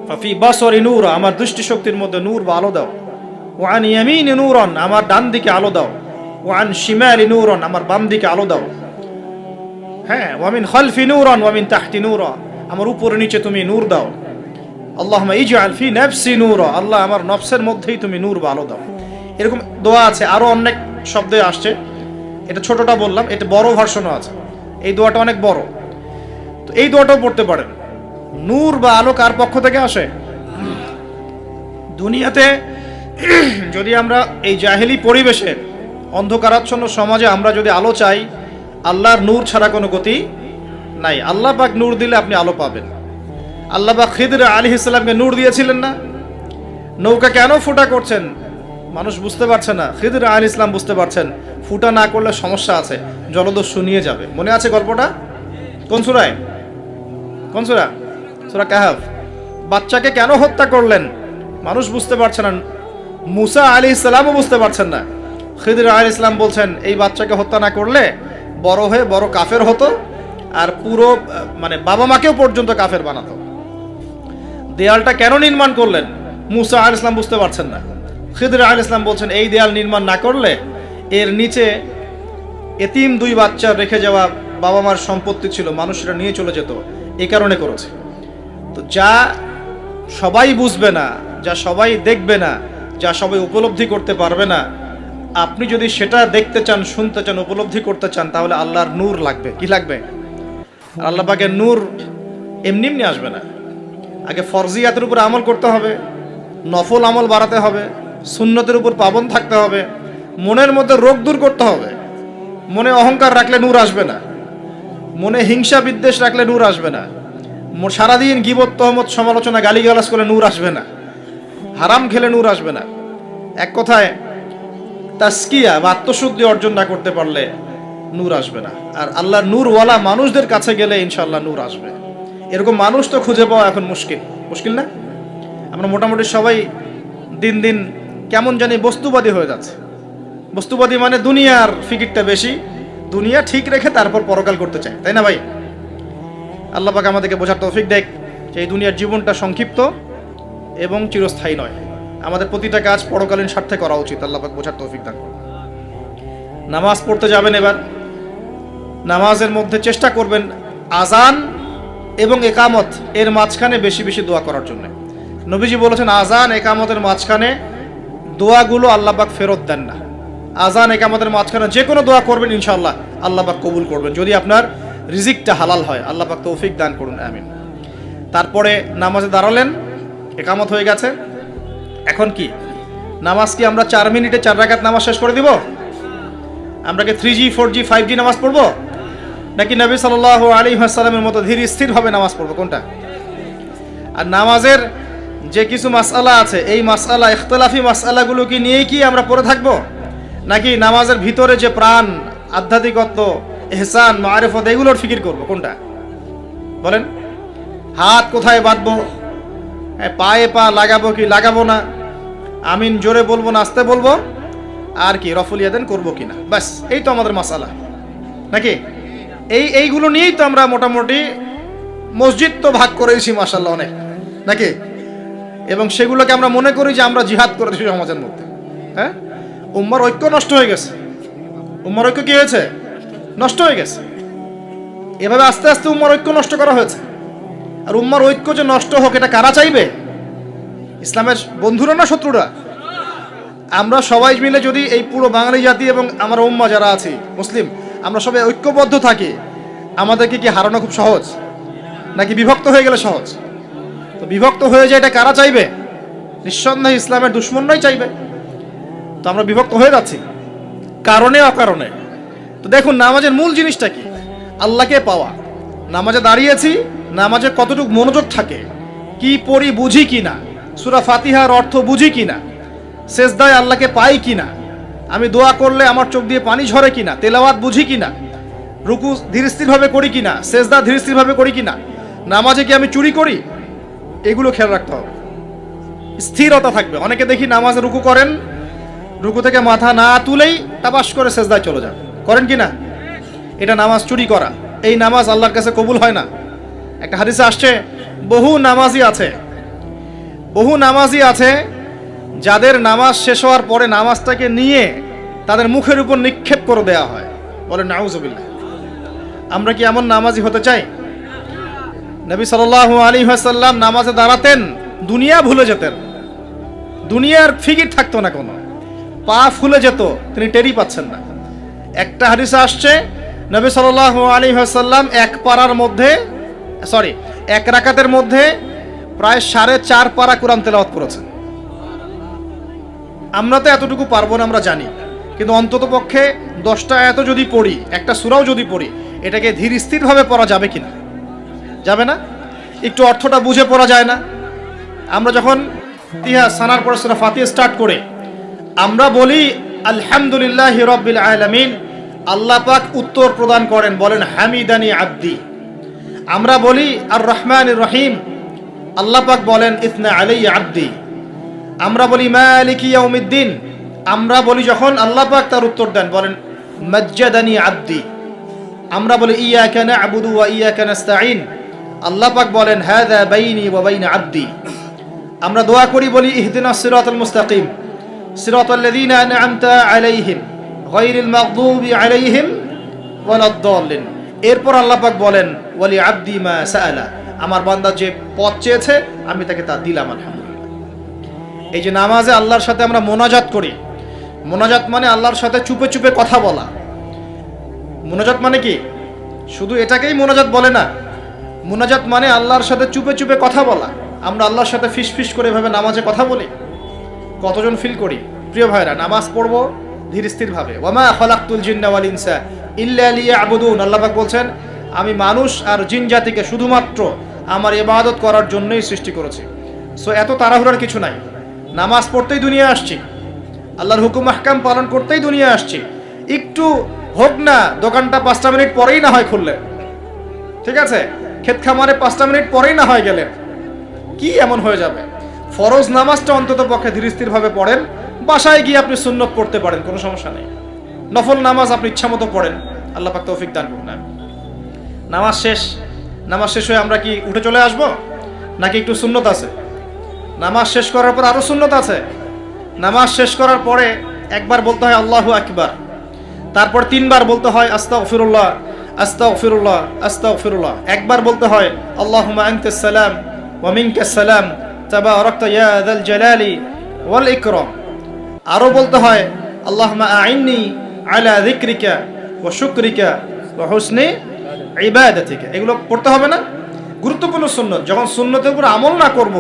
ওয়া ফি বাসরি নূরা, আমার দৃষ্টি শক্তির মধ্যে নূর বা আলো দাও, ওয়া আন ইয়ামিনি নূরান, আমার ডান দিকে আলো দাও, ওয়া আন শিমালি নূরান, আমার বাম দিকে আলো দাও, হ্যাঁ, ওয়া মিন খালফি নূরান ওয়া মিন তাহতি নূরা, আমার উপরে নিচে তুমি নূর দাও। আল্লাহুম্মা ইজআল ফি নাফসি নূরা, আল্লাহ আমার নফসের মধ্যেই তুমি নূর বা আলো দাও। এরকম দোয়া আছে, আরো অনেক শব্দে আসছে, এটা ছোটটা বললাম, এটা বড় ভার্সনও আছে, এই দোয়াটা অনেক বড়, তো এই দোয়াটাও পড়তে পারেন। নূর বা আলো কার পক্ষ থেকে আসে? দুনিয়াতে যদি আমরা এই জাহেলি পরিবেশে, অন্ধকারাচ্ছন্ন সমাজে আমরা যদি আলো চাই, আল্লাহর নূর ছাড়া কোনো গতি নাই। আল্লাহ পাক নূর দিলে আপনি আলো পাবেন। আল্লাহ পাক খিদর আলাইহিস সালামকে নূর দিয়েছিলেন না? নৌকা কেন ফুটা করছেন মানুষ বুঝতে পারছে না, খিদর আলাইহিস সালাম বুঝতে পারছেন ফুটা না করলে সমস্যা আছে, জলদস্যু নিয়ে যাবে। মনে আছে গল্পটা? কোন সূরায়? কোন সূরা? সূরা কাহফ। বাচ্চাকে কেন হত্যা করলেন মানুষ বুঝতে পারছে না, মুসা আলাইহিস সালামও বুঝতে পারছেন না। খিদর আলাইহিস সালাম বলছেন এই বাচ্চাকে হত্যা না করলে বড় হয়ে বড় কাফের হতো, আর পুরো মানে বাবা মাকেও পর্যন্ত কাফের বানাতো। দেয়ালটা কেন নির্মাণ করলেন মুসা আলাইহিস সালাম বুঝতে পারছেন না। খিদর আলাইহিস সালাম বলছেন এই দেয়াল নির্মাণ না করলে এর নিচে এতিম দুই বাচ্চা রেখে যাওয়া বাবা মার সম্পত্তি ছিল, মানুষরা নিয়ে চলে যেত, এই কারণে করেছে। তো যা সবাই বুঝবে না, যা সবাই দেখবে না, যা সবাই উপলব্ধি করতে পারবে না, আপনি যদি সেটা দেখতে চান, শুনতে চান, উপলব্ধি করতে চান, তাহলে আল্লাহর নূর লাগবে। কি লাগবে? আল্লাহ পাকের নূর এমনি এমনি আসবে না। আগে ফরজিয়াতের উপর আমল করতে হবে, নফল আমল বাড়াতে হবে, সুন্নতের উপর পাবন থাকতে হবে, মনের মধ্যে রোগ দূর করতে হবে। মনে অহংকার রাখলে নূর আসবে না, মনে হিংসা বিদ্বেষ রাখলে নূর আসবে না, সারাদিন গীবত তহমত সমালোচনা গালিগালাজ করলে নূর আসবে না, হারাম খেলে নূর আসবে না। এক কথায় তাসকিয়া বা আত্মশুদ্ধি অর্জন না করতে পারলে নূর আসবে না। আর আল্লাহর নূরওয়ালা মানুষদের কাছে গেলে ইনশাআল্লাহ নূর আসবে। এরকম মানুষ তো খুঁজে পাওয়া এখন মুশকিল না? আমরা মোটামুটি সবাই দিন দিন কেমন জানি বস্তুবাদী হয়ে যাচ্ছে। বস্তুবাদী মানে দুনিয়ার ফিকিরটা বেশি, দুনিয়া ঠিক রেখে তারপর পরকাল করতে চায়, তাই না ভাই? আল্লাহ পাক আমাদেরকে বোঝার তৌফিক দেখ যে এই দুনিয়ার জীবনটা সংক্ষিপ্ত এবং চিরস্থায়ী নয়। আমাদের প্রতিটা কাজ পরকালীন স্বার্থে করা উচিত। আল্লাহ পাক বোঝার তৌফিক দান করুন। নামাজ পড়তে যাবেন, এবার নামাজের মধ্যে চেষ্টা করবেন আজান এবং একামত এর মাঝখানে বেশি বেশি দোয়া করার জন্য। নবীজি বলেছেন আজান একামতের মাঝখানে দোয়াগুলো আল্লাহ পাক ফেরত দেন না। আজান একামতের মাঝখানে যে কোনো দোয়া করবেন ইনশাআল্লাহ আল্লাহ পাক কবুল করবেন, যদি আপনার রিজিকটা হালাল হয়। আল্লাহ পাক তৌফিক দান করুন, আমিন। তারপরে নামাজে দাঁড়ালেন, একামত হয়ে গেছে। এখন কি নামাজ কি আমরা 4 মিনিটে 4 রাকাত নামাজ শেষ করে দিব? আমরা কি 3G 4G 5G নামাজ পড়বো, নাকি নবী সাল্লাল্লাহু আলাইহি ওয়াসাল্লামের মতো ধীর স্থিরভাবে নামাজ পড়বো? কোনটা? আর নামাজের যে কিছু মাসআলা আছে, এই মাসআলা ইখতিলাফি মাসআলাগুলোকে নিয়েই কি আমরা পড়ে থাকবো, নাকি নামাজের ভিতরে যে প্রাণ, আধ্যাত্মিকত্ব, ইহসান, মারিফত, এগুলোর ফিকির করবো? কোনটা বলেন? হাত কোথায় বাঁধবো, পায়ে পা লাগাবো কি লাগাবো না, আমিন জোরে বলবো না আস্তে বলবো, আর কি রফুল ইয়াদান করবো কিনা, ব্যাস এই তো আমাদের মাসআলা নাকি? এইগুলো নিয়েই তো আমরা মোটামুটি মসজিদ তো ভাগ করেছি মাশাআল্লাহ অনেক, নাকি? এবং সেগুলোকে আমরা মনে করি যে আমরা জিহাদ করেছি সমাজের মধ্যে। হ্যাঁ, উম্মার ঐক্য নষ্ট হয়ে গেছে। উম্মার ঐক্য কি হয়েছে? নষ্ট হয়ে গেছে। এভাবে আস্তে আস্তে উম্মার ঐক্য নষ্ট করা হয়েছে। আর উম্মার ঐক্য যে নষ্ট হোক, এটা কারা চাইবে? ইসলামের বন্ধুরা না শত্রুরা? আমরা সবাই মিলে যদি এই পুরো বাঙালি জাতি এবং আমার উম্মা যারা আছি মুসলিম, আমরা সবাই ঐক্যবদ্ধ থাকি, আমাদেরকে কি হারানো খুব সহজ, নাকি বিভক্ত হয়ে গেলে সহজ? তো বিভক্ত হয়ে যায়, এটা কারা চাইবে? নিঃসন্দেহে ইসলামের দুশমনরাই চাইবে। তো আমরা বিভক্ত হয়ে যাচ্ছি কারণে অকারণে। তো দেখুন, নামাজের মূল জিনিসটা কি? আল্লাহকে পাওয়া। নামাজে দাঁড়িয়েছি, নামাজে কতটুকু মনোযোগ থাকে, কি পড়ি বুঝি কিনা, সূরা ফাতিহার অর্থ বুঝি কিনা, সেজদায় আল্লাহকে পাই কিনা, আমি দোয়া করলে আমার চোখ দিয়ে পানি ঝরে কিনা, তেলাওয়াত বুঝি কিনা, রুকু ধীরস্থিরভাবে করি কিনা, সেজদা ধীরস্থিরভাবে করি কিনা, নামাজে কি আমি চুরি করি, এগুলো খেয়াল রাখতে হবে। স্থিরতা থাকবে। অনেকে দেখি নামাজে রুকু করেন, রুকু থেকে মাথা না তুলেই তাবাস করে সেজদায় চলে যান, করেন কিনা? এটা নামাজ চুরি করা। এই নামাজ আল্লাহর কাছে কবুল হয় না। একটা হাদিসে আসছে, বহু নামাজি আছে যাদের নামাজ শেষ হওয়ার পরে নামাজটাকে নিয়ে তাদের মুখের উপর নিক্ষেপ করে দেওয়া হয়। বলেন নাউজুবিল্লাহ। আমরা কি এমন নামাজি হতে চাই? নবী সাল্লাল্লাহু আলাইহি ওয়াসাল্লাম নামাজে দাঁড়াতেন, দুনিয়া ভুলে যেতেন, দুনিয়ার ফিকির থাকতো না কোনো, পা ফুলে যেত, তিনি টেরি পাচ্ছেন না। একটা হাদিসে আসছে, নবী সাল্লাল্লাহু আলাইহি ওয়াসাল্লাম এক রাকাতের মধ্যে প্রায় 4.5 পারা কোরআন তেলাওয়াত করেছেন। আমরা তো এতটুকু পারবো না, আমরা জানি, কিন্তু অন্তত পক্ষে 10টা আয়াত যদি পড়ি, একটা সূরাও যদি পড়ি, এটাকে ধীর স্থিরভাবে পড়া যাবে কিনা? যাবে না? একটু অর্থটা বুঝে পড়া যায় না? আমরা যখন সানার পরে সূরা ফাতিহা স্টার্ট করে আমরা বলি আলহামদুলিল্লাহি রাব্বিল আলামিন, আল্লাহ পাক উত্তর প্রদান করেন, বলেন হামিদানি আব্দি। আমরা বলি আর রহমানির রহিম, আল্লাহ পাক বলেন ইসনা আলাইয়া আব্দি। আমরা বলি মালিকি ইয়াউমিদ্দিন, আমরা বলি যখন, আল্লাহ পাক তার উত্তর দেন, বলেন মাজ্জাদানি আব্দি। আমরা বলি ইয়াকা না'বুদু ওয়া ইয়াকা নাস্তাঈন, আল্লাহ পাক বলেন হাযা বাইনি ওয়া বাইনা আব্দি। আমরা দোয়া করি, বলি ইহদিনাস সিরাতাল মুস্তাকিম সিরাতাল লাযীনা আন'আমতা আলাইহিম গায়রিল মাগদুবি আলাইহিম ওয়ালাদ-দাল্লিন। এরপর আল্লাহ পাক বলেন ওয়ালি আব্দি মা সাআলা, আমার বান্দা যে পথ চেয়েছে আমি তাকে তা দিলাম আলহামদুলিল্লাহ। এই যে নামাজে আল্লাহর সাথে আমরা মোনাজাত করি, মোনাজাত মানে আল্লাহর সাথে চুপে চুপে কথা বলা। মোনাজাত মানে কি? শুধু এটাকেই মোনাজাত বলে না, মোনাজাত মানে আল্লাহর সাথে চুপে চুপে কথা বলা। আমরা আল্লাহর সাথে ফিস ফিস করে এভাবে নামাজে কথা বলি, কতজন ফিল করি? প্রিয় ভাইরা, নামাজ পড়বো ধীর স্থির ভাবে। ওয়ামা খালাকতুল জিন্না ওয়াল ইনসা ইল্লা লিয়াবুদুন, আল্লাহ পাক বলছেন আমি মানুষ আর জিন জাতিকে শুধুমাত্র আমার ইবাদত করার জন্যই সৃষ্টি করেছি। সো এত তাড়াহুড়ার কিছু নাই। নামাজ পড়তেই দুনিয়া আসছি, আল্লাহর হুকুম আহকাম পালন করতেই দুনিয়া আসছি। একটু হোক না, দোকানটা 5টা মিনিট পরেই না হয় খুললেন, ঠিক আছে, ক্ষেত খামারে 5টা মিনিট পরেই না হয় গেলেন, কি এমন হয়ে যাবে? ফরজ নামাজটা অন্তত পক্ষে ধীর স্থির ভাবে পড়েন। বাসায় গিয়ে আপনি সুন্নত পড়তে পারেন, কোনো সমস্যা নেই। নফল নামাজ আপনি ইচ্ছা মতো পড়েন, আল্লাহ পাক তৌফিক দান করুন। নামাজ শেষ হয়ে আমরা কি উঠে চলে আসব, নাকি একটু সুন্নত আছে? নামাজ শেষ করার পর আরো সুন্নত আছে। নামাজ শেষ করার পরে একবার বলতে হয় আল্লাহু আকবার, তারপর 3 বার বলতে হয় আস্তাগফিরুল্লাহ আস্তাগফিরুল্লাহ আস্তাগফিরুল্লাহ। একবার বলতে হয় আল্লাহুম্মা আনতাস সালাম ওয়া মিনকাস সালাম তাবারাকতা ইয়া যাল জালালি ওয়াল ইকরাম। আরো বলতে হয় আল্লাহুম্মা আইন্নি আলা যিকরিকা ওয়া শুকরিকা ওয়া হুসনি ইবাদাতিকা। এগুলো পড়তে হবে না? গুরুত্বপূর্ণ সুন্নত। যখন সুন্নতের উপর আমল না করব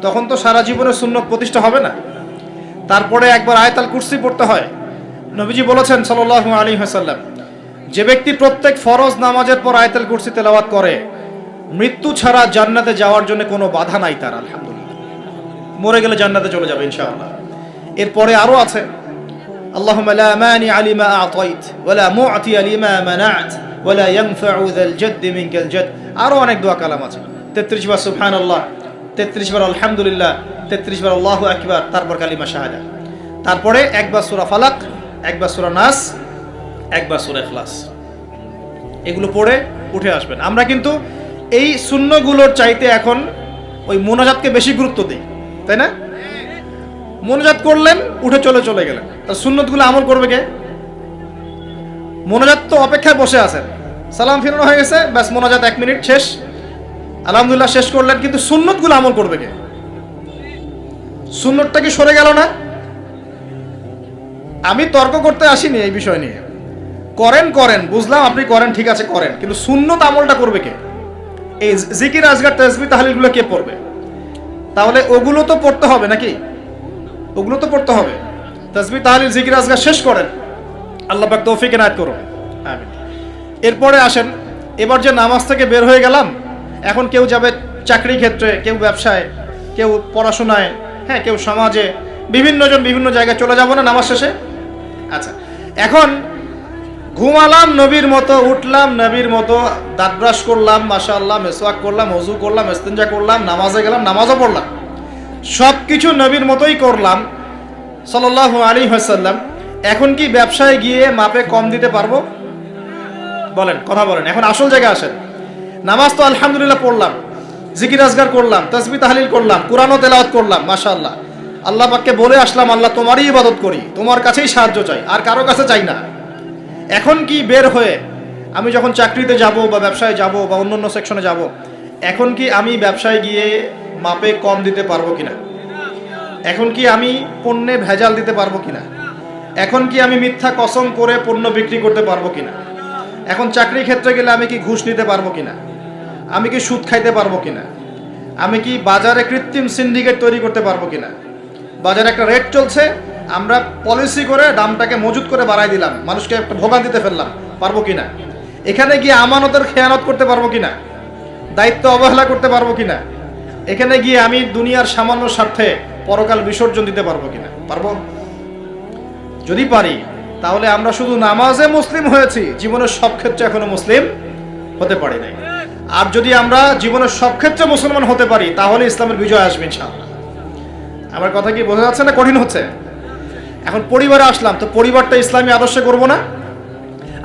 তখন তো সারা জীবনে সুন্নত প্রতিষ্ঠা হবে না। তারপরে একবার আয়াতুল কুরসি পড়তে হয়। নবীজি বলেছেন সাল্লাল্লাহু আলাইহি ওয়াসাল্লাম, যে ব্যক্তি প্রত্যেক ফরজ নামাজের পর আয়াতুল কুরসি তেলাওয়াত করে মৃত্যু ছাড়া জান্নাতে যাওয়ার জন্য কোনো বাধা নাই তার। আলহামদুলিল্লাহ, মরে গেলে জান্নাতে চলে যাবে ইনশাআল্লাহ। এরপরে আরো আছে, আল্লাহুম্মা লা মানি লিমা আ'তাইত ওয়া লা মু'তি লিমা মানা'ত ওয়া লা ইয়ানফা'ু যাল জাদ্দি মিনকাল জাদ। আরো অনেক দোয়া কালাম আছে। 33 বার সুবহানাল্লাহ, 33 বার আলহামদুলিল্লাহ, 33 বার আল্লাহু আকবার, তারপর কালিমা শাহাদা, তারপরে একবার সূরা ফালাক, একবার সূরা নাস, একবার সূরা ইখলাস। এগুলো পড়ে উঠে আসবেন। আমরা কিন্তু এই সুন্নগুলোর চাইতে এখন ওই মোনাজাতকে বেশি গুরুত্ব দিই, তাই না? মোনাজাত করলেন, উঠে চলে গেলেন, তার সুন্নতগুলো আমল করবে কে? মোনাজাত তো অপেক্ষায় বসে আছেন, সালাম ফিরানো হয়ে গেছে, ব্যাস মোনাজাত 1 মিনিট শেষ, আলহামদুলিল্লাহ শেষ করলেন, কিন্তু সুন্নতগুলো আমল করবে কে? সুন্নতটা কি সরে গেল না? আমি তর্ক করতে আসিনি এই বিষয় নিয়ে। করেন বুঝলাম, আপনি করেন, ঠিক আছে করেন, কিন্তু সুন্নত আমলটা করবে কে? এই জিকির আজগার তাসবিহ তাহলিলগুলো কে পড়বে? তাহলে ওগুলো তো পড়তে হবে নাকি? ওগুলো তো পড়তে হবে। তাসবিহ তাহলিল জিকির আজগার শেষ করেন, আল্লাহ পাক তৌফিক এনায়েত করুন, আমিন। এরপরে আসেন, এবার যে নামাজ থেকে বের হয়ে গেলাম, এখন কেউ যাবে চাকরি ক্ষেত্রে, কেউ ব্যবসায়, কেউ পড়াশোনায়, হ্যাঁ, কেউ সমাজে, বিভিন্ন জন বিভিন্ন জায়গায় চলে যাব না নামাজ শেষে? আচ্ছা, এখন ঘুমালাম নবীর মতো, উঠলাম নবীর মতো, দাঁত ব্রাশ করলাম, মাশাআল্লাহ, মেসওয়াক করলাম, ওযু করলাম, ইস্তিনজা করলাম, নামাজে গেলাম, নামাজও পড়লাম, সব কিছু নবীর মতোই করলাম সাল্লাল্লাহু আলাইহি ওয়াসাল্লাম। এখন কি ব্যবসায় গিয়ে মাপে কম দিতে পারবো? বলেন, কথা বলেন। এখন আসল জায়গায় আসেন। নামাজ তো আলহামদুলিল্লাহ পড়লাম, জিকির আজগার করলাম, তাসবিহ তাহলিল করলাম, কোরআনও তেলাওয়াত করলাম, মাশাআল্লাহ, আল্লাহ পাককে বলে আসলাম, আল্লাহ তোমারই ইবাদত করি, তোমার কাছেই সাহায্য চাই, আর কারো কাছে চাই না। এখন কি বের হয়ে আমি যখন চাকরিতে যাব বা ব্যবসায় যাব বা অন্য সেকশনে যাব, এখন কি আমি ব্যবসায় গিয়ে মাপে কম দিতে পারবো কিনা? এখন কি আমি পণ্যে ভেজাল দিতে পারবো কিনা? এখন কি আমি মিথ্যা কসম করে পণ্য বিক্রি করতে পারবো কিনা? এখন চাকরি ক্ষেত্রে গেলে আমি কি ঘুষ নিতে পারবো কিনা? আমি কি সুদ খাইতে পারবো কিনা? আমি কি বাজারে কৃত্রিম সিন্ডিকেট তৈরি করতে পারবো কিনা? বাজারে একটা রেট চলছে, আমরা পলিসি করে দামটাকে মজুত করে বাড়াই দিলাম, মানুষকে একটা ভোগান্তিতে ফেললাম, পারবো কিনা? এখানে গিয়ে আমানতের খেয়ানত করতে পারবো কিনা? দায়িত্ব অবহেলা করতে পারবো কিনা? এখানে গিয়ে আমি দুনিয়ার সামান্য স্বার্থে পরকাল বিসর্জন দিতে পারবো কিনা? পারবো? যদি পারি, তাহলে আমরা শুধু নামাজে মুসলিম হয়েছি, জীবনের সব ক্ষেত্রে এখনো মুসলিম হতে পারি নাই। আর যদি আমরা জীবনের সব ক্ষেত্রে মুসলমান হতে পারি, তাহলে ইসলামের বিজয় আসবে ইনশাআল্লাহ। আমার কথা কি বোঝা যাচ্ছে না কঠিন হচ্ছে? এখন পরিবারে আসলাম, তো পরিবারটা ইসলামী আদর্শে করবো না?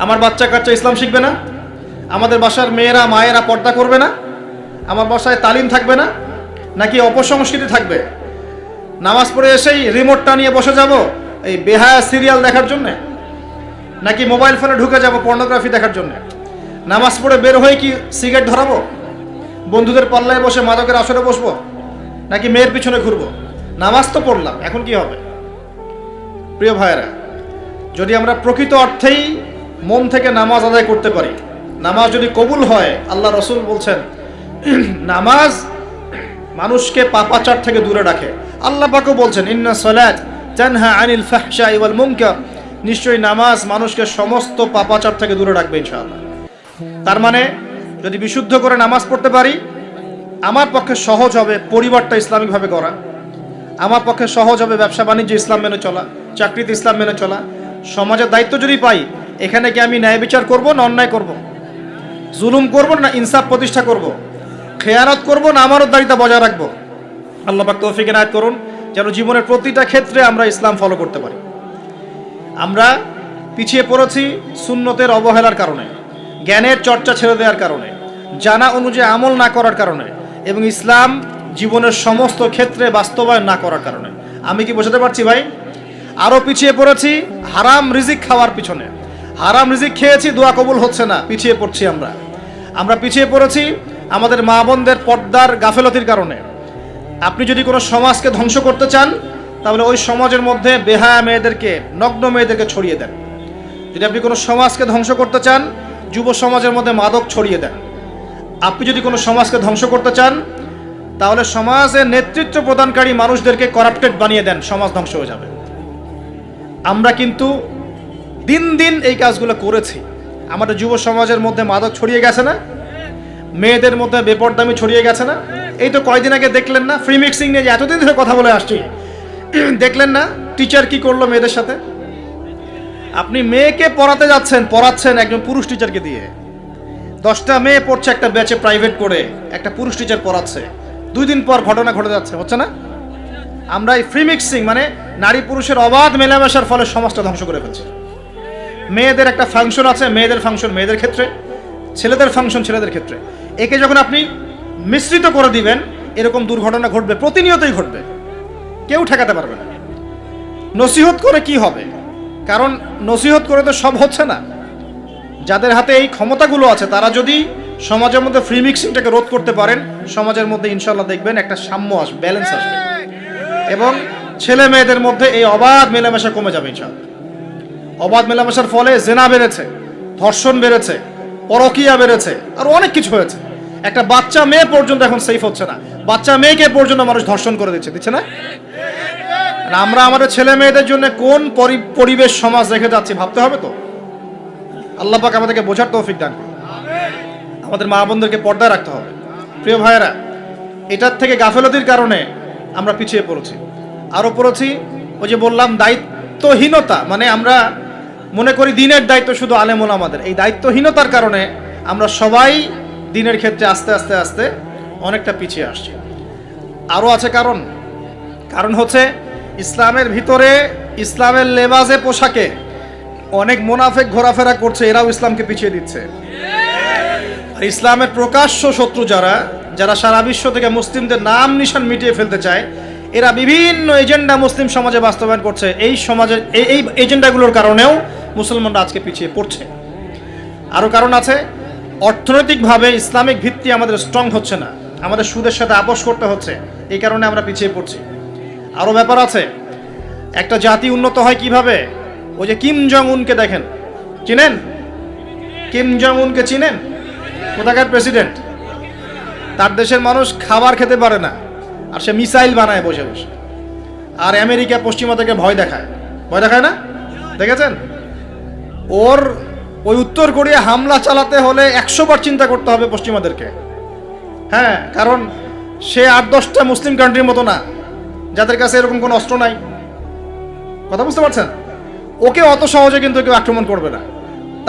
আমার বাচ্চা কাচ্চা ইসলাম শিখবে না? আমাদের বাসার মেয়েরা মায়েরা পর্দা করবে না? আমার বাসায় তালিম থাকবে না? নাকি অপসংস্কৃতি থাকবে? নামাজ পড়ে এসেই রিমোটটা নিয়ে বসে যাব এই বেহায়া সিরিয়াল দেখার জন্যে? নাকি মোবাইল ফোনে ঢুকে যাব পর্নোগ্রাফি দেখার জন্যে? নামাজ পড়ে বের হয়ে কি সিগারেট ধরাবো? বন্ধুদের পাল্লায় বসে মাদকের আসরে বসবো? নাকি মেয়ের পিছনে ঘুরবো? নামাজ তো পড়লাম, এখন কি হবে? প্রিয় ভাইয়েরা, যদি আমরা প্রকৃত অর্থেই মন থেকে নামাজ আদায় করতে পারি, নামাজ যদি কবুল হয়, আল্লাহ রসুল বলছেন নামাজ মানুষকে পাপাচার থেকে দূরে রাখে। আল্লাহ পাকও বলছেন ইন্না সালাত তানহা আনিল ফাহশাই ওয়াল মুনকার, নিশ্চয়ই নামাজ মানুষকে সমস্ত পাপাচার থেকে দূরে রাখবে ইনশাআল্লাহ। তার মানে যদি বিশুদ্ধ করে নামাজ পড়তে পারি, আমার পক্ষে সহজ হবে পরিবারটা ইসলামিকভাবে গড়া, আমার পক্ষে সহজ হবে ব্যবসা বাণিজ্য ইসলাম মেনে চলা, চাকরিতে ইসলাম মেনে চলা। সমাজের দায়িত্ব যদি পাই, এখানে কি আমি ন্যায় বিচার করব না অন্যায় করব? জুলুম করব না ইনসাফ প্রতিষ্ঠা করব? খেয়ানত করব না আমানতদারিতা বজায় রাখবো? আল্লাহ পাক তৌফিক এনায়েত করুন, যেন জীবনের প্রতিটা ক্ষেত্রে আমরা ইসলাম ফলো করতে পারি। আমরা পিছিয়ে পড়েছি সুন্নতের অবহেলার কারণে, জ্ঞানের চর্চা ছেড়ে দেওয়ার কারণে, জানা অনুযায়ী আমল না করার কারণে, এবং ইসলাম জীবনের সমস্ত ক্ষেত্রে বাস্তবায়ন না করার কারণে। আমি কি বোঝাতে পারছি ভাই? আরও পিছিয়ে পড়েছি হারাম রিজিক খাওয়ার পিছনে। হারাম রিজিক খেয়েছি, দোয়া কবুল হচ্ছে না, পিছিয়ে পড়ছি আমরা পিছিয়ে পড়েছি আমাদের মা বোনদের পর্দার গাফেলতির কারণে। আপনি যদি কোনো সমাজকে ধ্বংস করতে চান, তাহলে ওই সমাজের মধ্যে বেহায়া মেয়েদেরকে, নগ্ন মেয়েদেরকে ছড়িয়ে দেন। যদি আপনি কোনো সমাজকে ধ্বংস করতে চান, যুব সমাজের মধ্যে মাদক ছড়িয়ে দেন। আপনি যদি কোনো সমাজকে ধ্বংস করতে চান, তাহলে সমাজের নেতৃত্ব প্রদানকারী মানুষদেরকে করাপ্টেড বানিয়ে দেন, সমাজ ধ্বংস হয়ে যাবে। আমরা কিন্তু দিন দিন এই কাজগুলো করেছি। আমাদের যুব সমাজের মধ্যে মাদক ছড়িয়ে গেছে না, মেয়েদের মধ্যে বেপরদামি ছড়িয়ে গেছে না। এই তো কয়দিন আগে দেখলেন না, ফ্রি মিক্সিং নিয়ে যে এতদিন ধরে কথা বলে আসছি, দেখলেন না টিচার কি করলো মেয়েদের সাথে? আপনি মেয়েকে পড়াচ্ছেন একজন পুরুষ টিচারকে দিয়ে। 10টা মেয়ে পড়ছে একটা ব্যাচে প্রাইভেট করে, একটা পুরুষ টিচার পড়াচ্ছে। 2 দিন পর ঘটনা ঘটে যাচ্ছে, হচ্ছে না? আমরা এই ফ্রি মিক্সিং মানে নারী পুরুষের অবাধ মেলামেশার ফলে সমাজটা ধ্বংস করে ফেলছি। মেয়েদের একটা ফাংশন আছে, মেয়েদের ফাংশন মেয়েদের ক্ষেত্রে, ছেলেদের ফাংশন ছেলেদের ক্ষেত্রে। একে যখন আপনি মিশ্রিত করে দিবেন, এরকম দুর্ঘটনা ঘটবে, প্রতিনিয়তই ঘটবে, কেউ ঠেকাতে পারবে না। নসিহত করে কি হবে? কারণ নসিহত করে তো সব হচ্ছে না। যাদের হাতে এই ক্ষমতাগুলো আছে, তারা যদি সমাজের মধ্যে ফ্রি মিক্সিংটাকে রোধ করতে পারেন, সমাজের মধ্যে ইনশাল্লাহ দেখবেন একটা সাম্য আসবে, ব্যালেন্স আসবে, এবং ছেলে মেয়েদের মধ্যে এই অবাধ মেলামেশা কমে যাবে ইনশাল্লাহ। অবাধ মেলামেশার ফলে জেনা বেড়েছে, ধর্ষণ বেড়েছে, পরকীয়া বেড়েছে, আর অনেক কিছু হয়েছে। একটা বাচ্চা মেয়ে পর্যন্ত এখন সেফ হচ্ছে না, বাচ্চা মেয়েকে পর্যন্ত মানুষ ধর্ষণ করে দিচ্ছে না? আমরা আমাদের ছেলে মেয়েদের জন্য কোন পরিবেশ সমাজ রেখে যাচ্ছি ভাবতে হবে তো। আল্লাহ পাক আমাদেরকে বোঝার তৌফিক দান করুন। আমাদের মা বোনদেরকে পর্দায় রাখতে হবে। প্রিয় ভাইয়েরা, এটার থেকে গাফেলতির কারণে আমরা পিছিয়ে পড়েছি। আরও পড়েছি ওই যে বললাম দায়িত্বহীনতা, মানে আমরা মনে করি দিনের দায়িত্ব শুধু আলেম ওলামাদের। এই দায়িত্বহীনতার কারণে আমরা সবাই দিনের ক্ষেত্রে আস্তে আস্তে আস্তে অনেকটা পিছিয়ে আসছি। আরও আছে কারণ হচ্ছে ইসলামের ভিতরে, ইসলামের লেবাজে পোশাকে অনেক মুনাফিক ঘোরাফেরা করছে, এরাও ইসলামকে পিছিয়ে দিচ্ছে। আর ইসলামের প্রকাশ্য শত্রু যারা সারা বিশ্ব থেকে মুসলিমদের নাম নিশান মিটিয়ে ফেলতে চায়, এরা বিভিন্ন এজেন্ডা মুসলিম সমাজে বাস্তবায়ন করছে। এই সমাজের এই এজেন্ডাগুলোর কারণেও মুসলমানরা আজকে পিছিয়ে পড়ছে। আরও কারণ আছে, অর্থনৈতিকভাবে ইসলামিক ভিত্তি আমাদের স্ট্রং হচ্ছে না, আমাদের সুদের সাথে আপোষ করতে হচ্ছে, এই কারণে আমরা পিছিয়ে পড়ছি। আরও ব্যাপার আছে, একটা জাতি উন্নত হয় কিভাবে? ওই যে কিম জং উনকে দেখেন, চিনেন? কিম জং উনকে চিনেন? কোথাকার প্রেসিডেন্ট। তার দেশের মানুষ খাবার খেতে পারে না, আর সে মিসাইল বানায় বসে বসে। আর আমেরিকা পশ্চিমা থেকে ভয় দেখায় না? দেখেছেন? ওর ওই উত্তর কোরিয়া হামলা চালাতে হলে 100 বার চিন্তা করতে হবে পশ্চিমাদেরকে। হ্যাঁ, কারণ সে 8-10টা মুসলিম কান্ট্রির মতো না, যাদের কাছে এরকম কোনো অস্ত্র নাই। কথা বুঝতে পারছেন? ওকে অত সহজে কিন্তু কেউ আক্রমণ করবে না।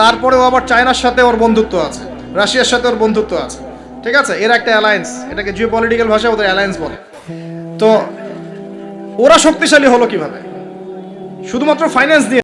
তারপরেও আবার চায়নার সাথে ওর বন্ধুত্ব আছে, রাশিয়ার সাথে ওর বন্ধুত্ব আছে, ঠিক আছে? এর একটা অ্যালায়েন্স, এটাকে জিও পলিটিক্যাল ভাষায় ওদের অ্যালায়েন্স বলে। তো ওরা শক্তিশালী হলো কিভাবে? শুধুমাত্র ফাইন্যান্স দিয়ে।